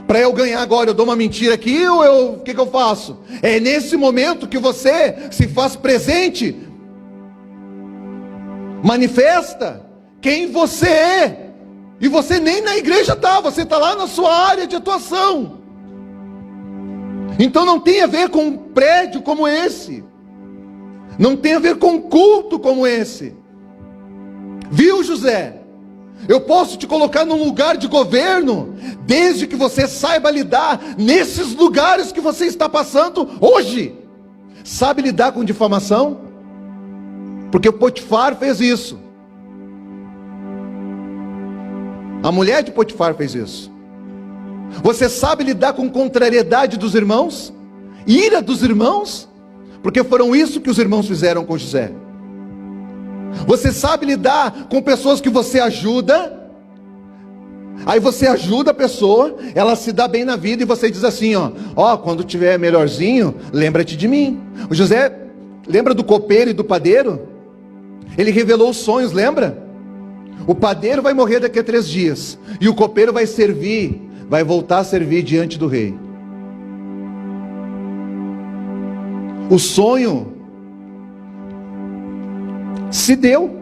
Para eu ganhar agora, eu dou uma mentira aqui ou o que eu faço? É nesse momento que você se faz presente, manifesta quem você é. E você nem na igreja está, você está lá na sua área de atuação. Então não tem a ver com um prédio como esse, não tem a ver com um culto como esse. Viu, José? Eu posso te colocar num lugar de governo, desde que você saiba lidar nesses lugares que você está passando hoje. Sabe lidar com difamação? Porque o Potifar fez isso. A mulher de Potifar fez isso. Você sabe lidar com contrariedade dos irmãos? Ira dos irmãos? Porque foram isso que os irmãos fizeram com José. Você sabe lidar com pessoas que você ajuda? Aí você ajuda a pessoa, ela se dá bem na vida e você diz assim, quando tiver melhorzinho, lembra-te de mim. O José, lembra do copeiro e do padeiro? Ele revelou os sonhos, lembra? O padeiro vai morrer daqui a 3 dias, e o copeiro vai voltar a servir diante do rei. O sonho se deu.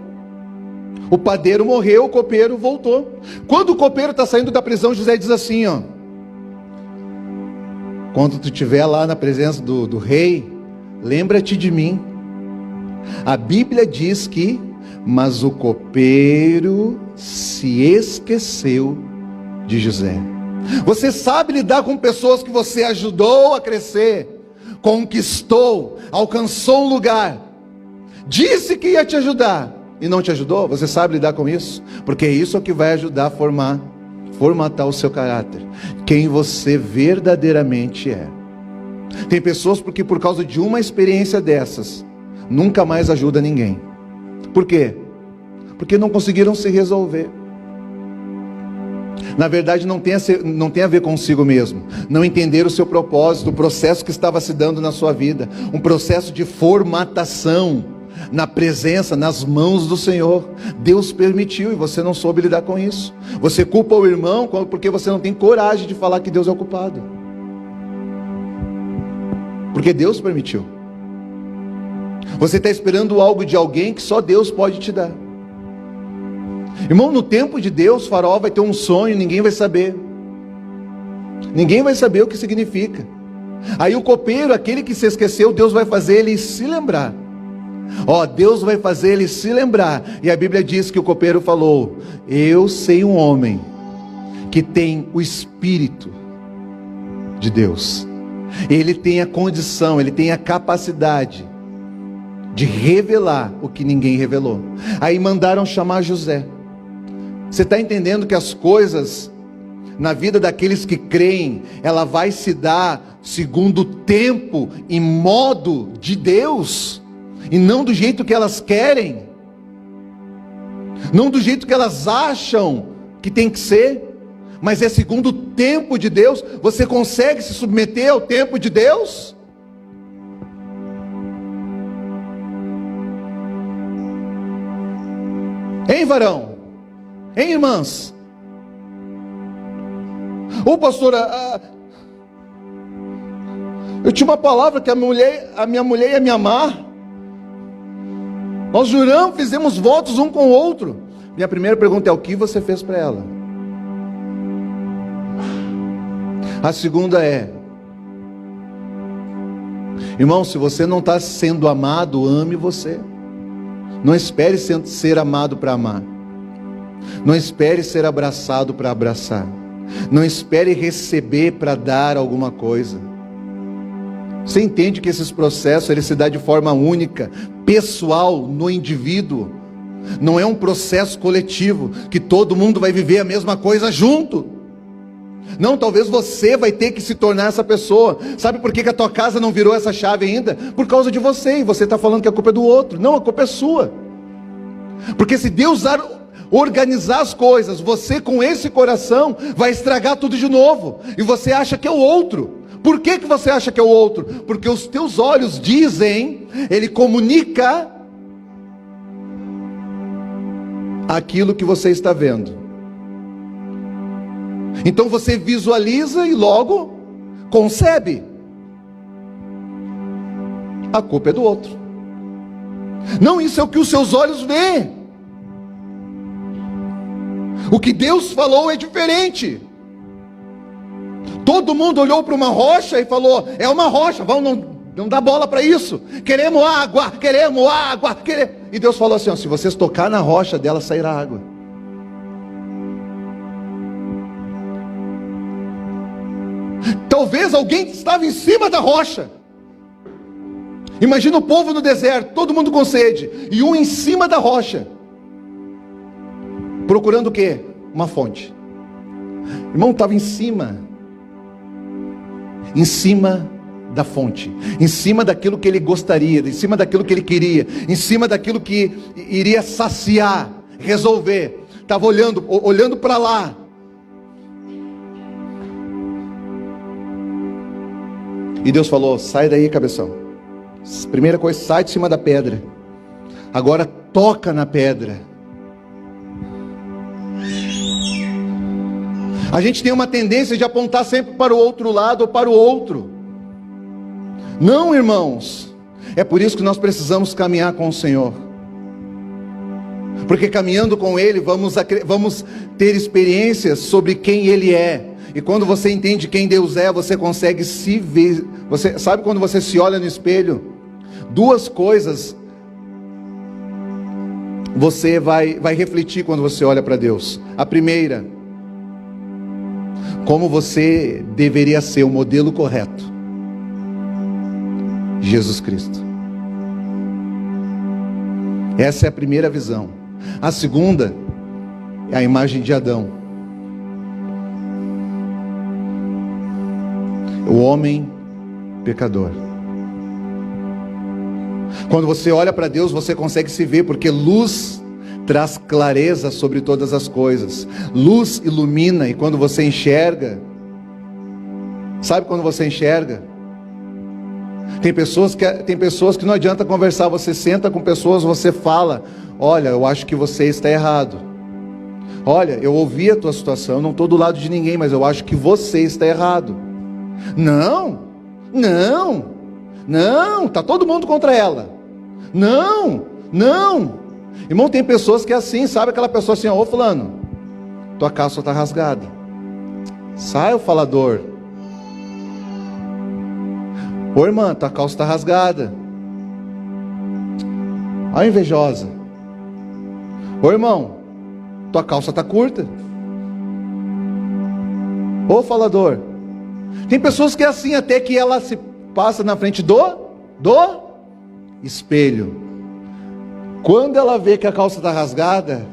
O padeiro morreu, o copeiro voltou. Quando o copeiro está saindo da prisão, José diz assim, quando tu estiver lá na presença do rei, lembra-te de mim. A Bíblia diz que, mas o copeiro se esqueceu de José. Você sabe lidar com pessoas que você ajudou a crescer, conquistou, alcançou um lugar, disse que ia te ajudar e não te ajudou? Você sabe lidar com isso? Porque é isso que vai ajudar a formatar o seu caráter, quem você verdadeiramente é. Tem pessoas que por causa de uma experiência dessas, nunca mais ajuda ninguém. Por quê? Porque não conseguiram se resolver. Na verdade não tem a ver consigo mesmo, não entender o seu propósito, o processo que estava se dando na sua vida, um processo de formatação, na presença, nas mãos do Senhor. Deus permitiu e você não soube lidar com isso. Você culpa o irmão porque você não tem coragem de falar que Deus é o culpado, porque Deus permitiu. Você está esperando algo de alguém que só Deus pode te dar. Irmão, no tempo de Deus, Faraó vai ter um sonho, ninguém vai saber. Ninguém vai saber o que significa. Aí o copeiro, aquele que se esqueceu, Deus vai fazer ele se lembrar. Deus vai fazer ele se lembrar. E a Bíblia diz que o copeiro falou: eu sei um homem que tem o Espírito de Deus. Ele tem a condição, ele tem a capacidade de revelar o que ninguém revelou. Aí mandaram chamar José. Você está entendendo que as coisas na vida daqueles que creem, ela vai se dar segundo o tempo e modo de Deus, e não do jeito que elas querem, não do jeito que elas acham que tem que ser, mas é segundo o tempo de Deus. Você consegue se submeter ao tempo de Deus? Hein, varão? Hein, irmãs? Pastora, eu tinha uma palavra que a minha mulher ia me amar. Nós juramos, fizemos votos um com o outro. Minha primeira pergunta é: o que você fez para ela? A segunda é: irmão, se você não está sendo amado, ame você. Não espere ser amado para amar. Não espere ser abraçado para abraçar. Não espere receber para dar alguma coisa. Você entende que esses processos, eles se dão de forma única, pessoal, no indivíduo. Não é um processo coletivo, que todo mundo vai viver a mesma coisa junto. Não, talvez você vai ter que se tornar essa pessoa. Sabe por que a tua casa não virou essa chave ainda? Por causa de você. E você está falando que a culpa é do outro. Não, a culpa é sua. Porque se Deus organizar as coisas, você com esse coração vai estragar tudo de novo. E você acha que é o outro. Por que você acha que é o outro? Porque os teus olhos dizem, ele comunica aquilo que você está vendo. Então você visualiza e logo concebe. A culpa é do outro. Não, isso é o que os seus olhos veem. O que Deus falou é diferente. Todo mundo olhou para uma rocha e falou: é uma rocha, não dá bola para isso. Queremos água. E Deus falou assim: se vocês tocar na rocha, dela sairá água. Talvez alguém estava em cima da rocha. Imagina o povo no deserto, todo mundo com sede, e um em cima da rocha, procurando o quê? uma fonte. Irmão, estava em cima da fonte, em cima daquilo que ele gostaria, em cima daquilo que ele queria, em cima daquilo que iria saciar, resolver. Estava olhando para lá. E Deus falou: sai daí, cabeção. Primeira coisa, sai de cima da pedra. Agora toca na pedra. A gente tem uma tendência de apontar sempre para o outro lado ou para o outro. Não, irmãos. É por isso que nós precisamos caminhar com o Senhor. Porque caminhando com Ele, vamos ter experiências sobre quem Ele é. E quando você entende quem Deus é, você consegue se ver. Você sabe quando você se olha no espelho? Duas coisas você vai refletir quando você olha para Deus. A primeira, como você deveria ser, o modelo correto. Jesus Cristo. Essa é a primeira visão. A segunda é a imagem de Adão. O homem pecador. Quando você olha para Deus, você consegue se ver, porque luz traz clareza sobre todas as coisas. Luz ilumina, e quando você enxerga, sabe quando você enxerga? Tem pessoas que não adianta conversar, você senta com pessoas, você fala: olha, eu acho que você está errado. Olha, eu ouvi a tua situação, eu não estou do lado de ninguém, mas eu acho que você está errado. Não, está todo mundo contra ela. Não. Irmão, tem pessoas que é assim, sabe aquela pessoa assim: ô fulano, tua calça está rasgada. Sai, o falador. Ô irmã, tua calça está rasgada. Ó, invejosa. Ô irmão, tua calça está curta. Ô falador. Tem pessoas que é assim, até que ela se passa na frente do espelho. Quando ela vê que a calça está rasgada,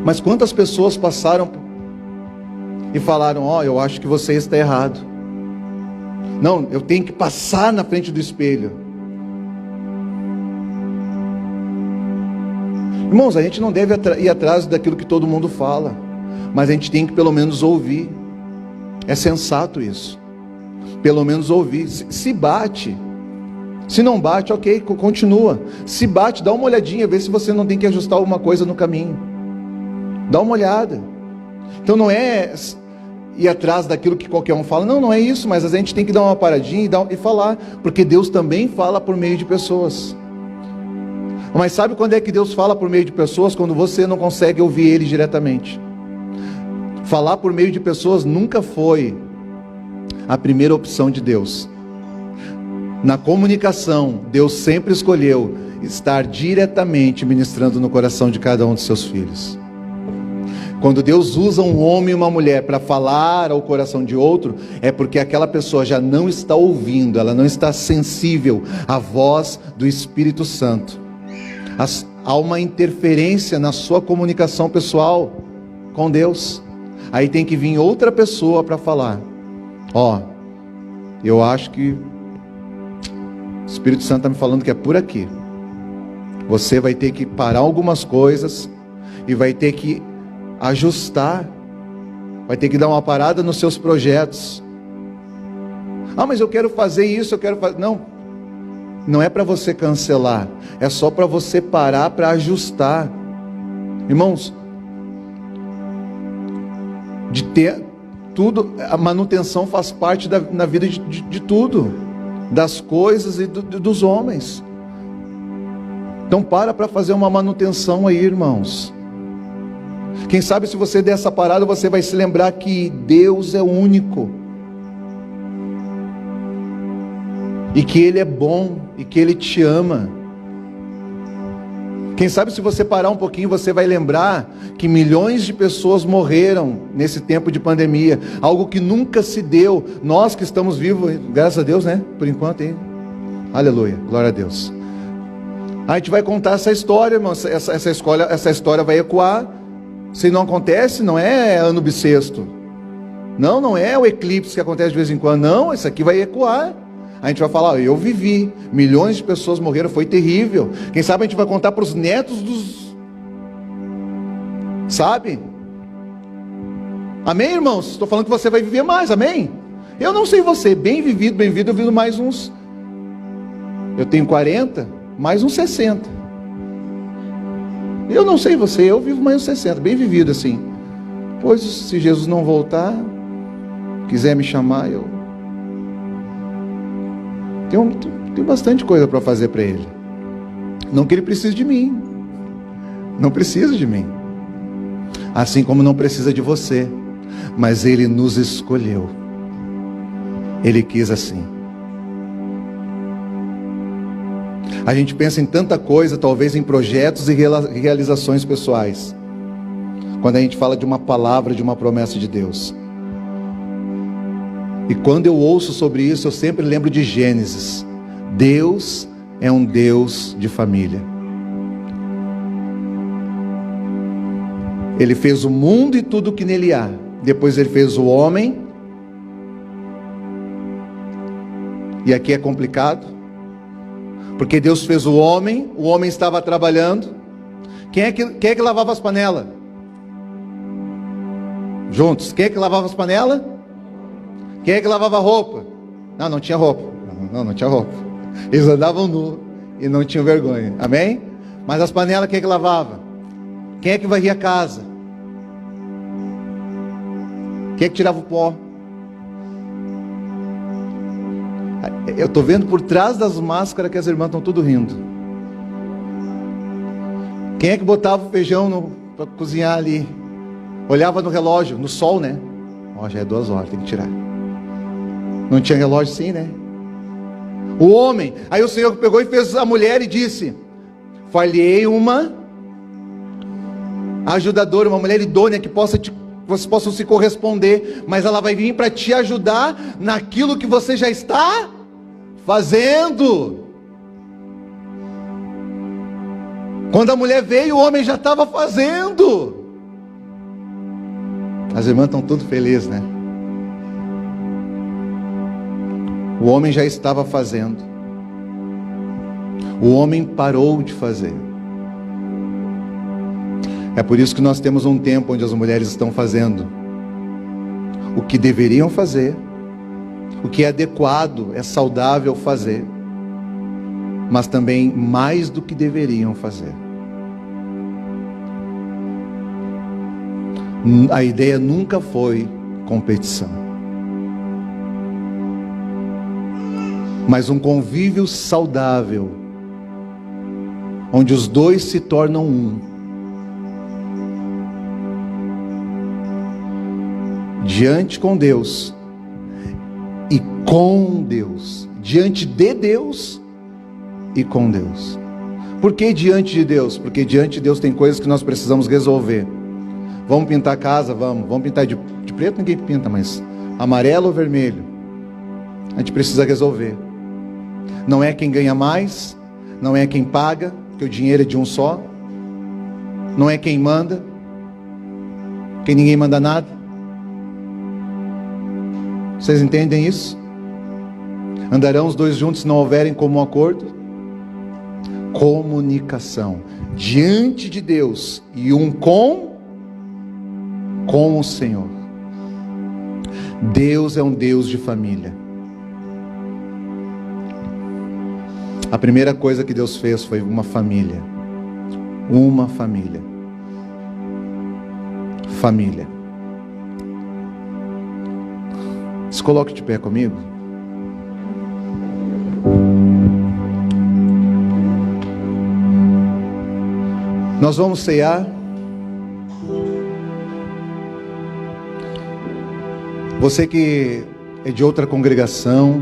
mas quantas pessoas passaram e falaram: ó, eu acho que você está errado. Não, eu tenho que passar na frente do espelho. Irmãos, a gente não deve ir atrás daquilo que todo mundo fala, mas a gente tem que pelo menos ouvir. É sensato isso. Pelo menos ouvir. Se bate. Se não bate, ok, continua. Se bate, dá uma olhadinha, vê se você não tem que ajustar alguma coisa no caminho. Dá uma olhada. Então não é ir atrás daquilo que qualquer um fala. Não é isso, mas a gente tem que dar uma paradinha e falar, porque Deus também fala por meio de pessoas. Mas sabe quando é que Deus fala por meio de pessoas? Quando você não consegue ouvir Ele diretamente. Falar por meio de pessoas nunca foi a primeira opção de Deus. Na comunicação, Deus sempre escolheu estar diretamente ministrando no coração de cada um de seus filhos. Quando Deus usa um homem e uma mulher para falar ao coração de outro, é porque aquela pessoa já não está ouvindo, ela não está sensível à voz do Espírito Santo. Há uma interferência na sua comunicação pessoal com Deus. Aí tem que vir outra pessoa para falar: ó, eu acho que o Espírito Santo está me falando que é por aqui. Você vai ter que parar algumas coisas e vai ter que ajustar, vai ter que dar uma parada nos seus projetos. Ah, mas eu quero fazer isso, eu quero fazer... Não é para você cancelar, é só para você parar, para ajustar. Irmãos, de ter tudo, a manutenção faz parte na vida de tudo, das coisas e dos homens. Então para fazer uma manutenção aí, irmãos. Quem sabe se você der essa parada, você vai se lembrar que Deus é único. E que Ele é bom, e que Ele te ama. Quem sabe se você parar um pouquinho, você vai lembrar que milhões de pessoas morreram nesse tempo de pandemia. Algo que nunca se deu. Nós que estamos vivos, graças a Deus, né? Por enquanto, hein? Aleluia, glória a Deus. A gente vai contar essa história, irmão. Essa história vai ecoar. Se não acontece, não é ano bissexto. Não, não é o eclipse que acontece de vez em quando. Não, isso aqui vai ecoar. A gente vai falar, eu vivi. Milhões de pessoas morreram, foi terrível. Quem sabe a gente vai contar para os netos dos... Sabe? Amém, irmãos? Estou falando que você vai viver mais, amém? Eu não sei você, bem vivido, eu vivo mais uns... Eu tenho 40, mais uns 60. Eu não sei você, eu vivo mais uns 60, bem vivido assim. Pois se Jesus não voltar, quiser me chamar, eu... Tenho bastante coisa para fazer para Ele. Não que Ele precise de mim. Não precisa de mim. Assim como não precisa de você. Mas Ele nos escolheu. Ele quis assim. A gente pensa em tanta coisa, talvez em projetos e realizações pessoais, quando a gente fala de uma palavra, de uma promessa de Deus. E quando eu ouço sobre isso, eu sempre lembro de Gênesis. Deus é um Deus de família. Ele fez o mundo e tudo o que nele há. Depois Ele fez o homem. E aqui é complicado, porque Deus fez o homem estava trabalhando. Quem é que lavava as panelas? Juntos. Quem é que lavava as panelas? Quem é que lavava a roupa? Não tinha roupa. Não tinha roupa. Eles andavam nus e não tinham vergonha. Amém? Mas as panelas, quem é que lavava? Quem é que varria a casa? Quem é que tirava o pó? Eu estou vendo por trás das máscaras que as irmãs estão tudo rindo. Quem é que botava o feijão para cozinhar ali? Olhava no relógio, no sol, né? Já é 2 horas, tem que tirar. Não tinha relógio sim, né? O homem. Aí o Senhor pegou e fez a mulher e disse: falhei uma ajudadora, uma mulher idônea que vocês possam se corresponder, mas ela vai vir para te ajudar naquilo que você já está fazendo. Quando a mulher veio, o homem já estava fazendo. As irmãs estão tudo felizes, né? O homem já estava fazendo. O homem parou de fazer. É por isso que nós temos um tempo onde as mulheres estão fazendo o que deveriam fazer, o que é adequado, é saudável fazer, mas também mais do que deveriam fazer. A ideia nunca foi competição, mas um convívio saudável, onde os dois se tornam um. Diante com Deus e com Deus, diante de Deus e com Deus. Por que diante de Deus? Porque diante de Deus tem coisas que nós precisamos resolver. Vamos pintar a casa? Vamos pintar de preto, ninguém pinta, mas amarelo ou vermelho? A gente precisa resolver. Não é quem ganha mais, não é quem paga, porque o dinheiro é de um só. Não é quem manda, porque ninguém manda nada. Vocês entendem isso? Andarão os dois juntos se não houverem comum acordo? Comunicação diante de Deus e um com o Senhor. Deus é um Deus de família. A primeira coisa que Deus fez foi uma família. Uma família. Família. Se coloque de pé comigo. Nós vamos ceiar. Você que é de outra congregação,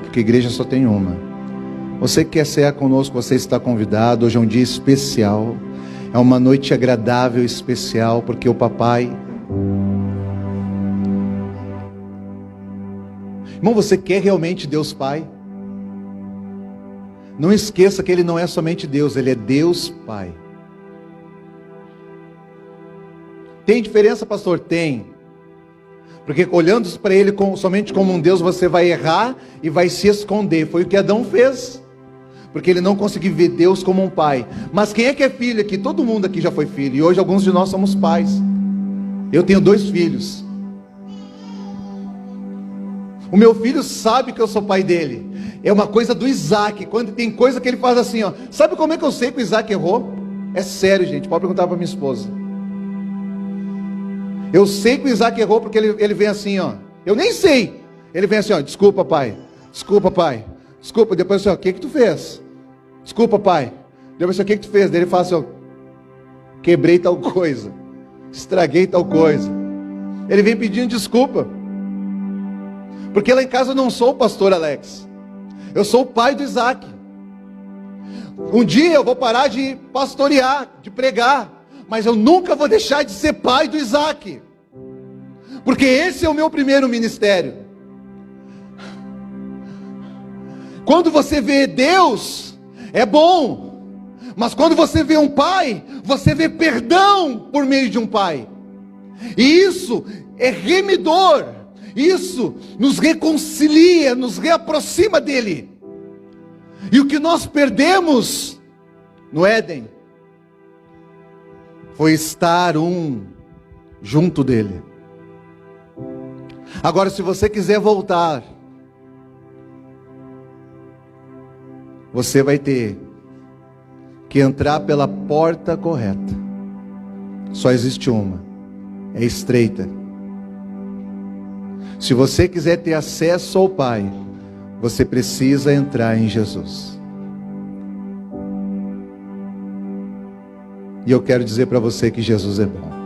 porque igreja só tem uma. Você que quer cear conosco, você está convidado. Hoje é um dia especial. É uma noite agradável e especial, porque o papai... Irmão, você quer realmente Deus Pai? Não esqueça que Ele não é somente Deus, Ele é Deus Pai. Tem diferença, pastor? Tem. Porque olhando para Ele somente como um Deus, você vai errar e vai se esconder. Foi o que Adão fez. Porque ele não conseguiu ver Deus como um pai. Mas quem é que é filho aqui? Todo mundo aqui já foi filho. E hoje alguns de nós somos pais. Eu tenho 2 filhos. O meu filho sabe que eu sou pai dele. É uma coisa do Isaac. Quando tem coisa que ele faz assim, ó. Sabe como é que eu sei que o Isaac errou? É sério, gente. Pode perguntar para minha esposa. Eu sei que o Isaac errou porque ele vem assim, ó. Eu nem sei. Ele vem assim, ó. Desculpa, pai. Desculpa, pai. Desculpa. Depois assim, ó. O que tu fez? Desculpa, pai. Depois assim, o que tu fez? Daí ele fala assim, ó. Quebrei tal coisa. Estraguei tal coisa. Ele vem pedindo desculpa. Porque lá em casa eu não sou o pastor Alex. Eu sou o pai do Isaac. Um dia eu vou parar de pastorear, de pregar. Mas eu nunca vou deixar de ser pai do Isaac. Porque esse é o meu primeiro ministério. Quando você vê Deus, é bom. Mas quando você vê um pai, você vê perdão por meio de um pai. E isso é remidor. Isso nos reconcilia, nos reaproxima dele. E o que nós perdemos no Éden foi estar junto dele. Agora, se você quiser voltar, você vai ter que entrar pela porta correta. Só existe uma, é estreita. Se você quiser ter acesso ao Pai, você precisa entrar em Jesus. E eu quero dizer para você que Jesus é bom.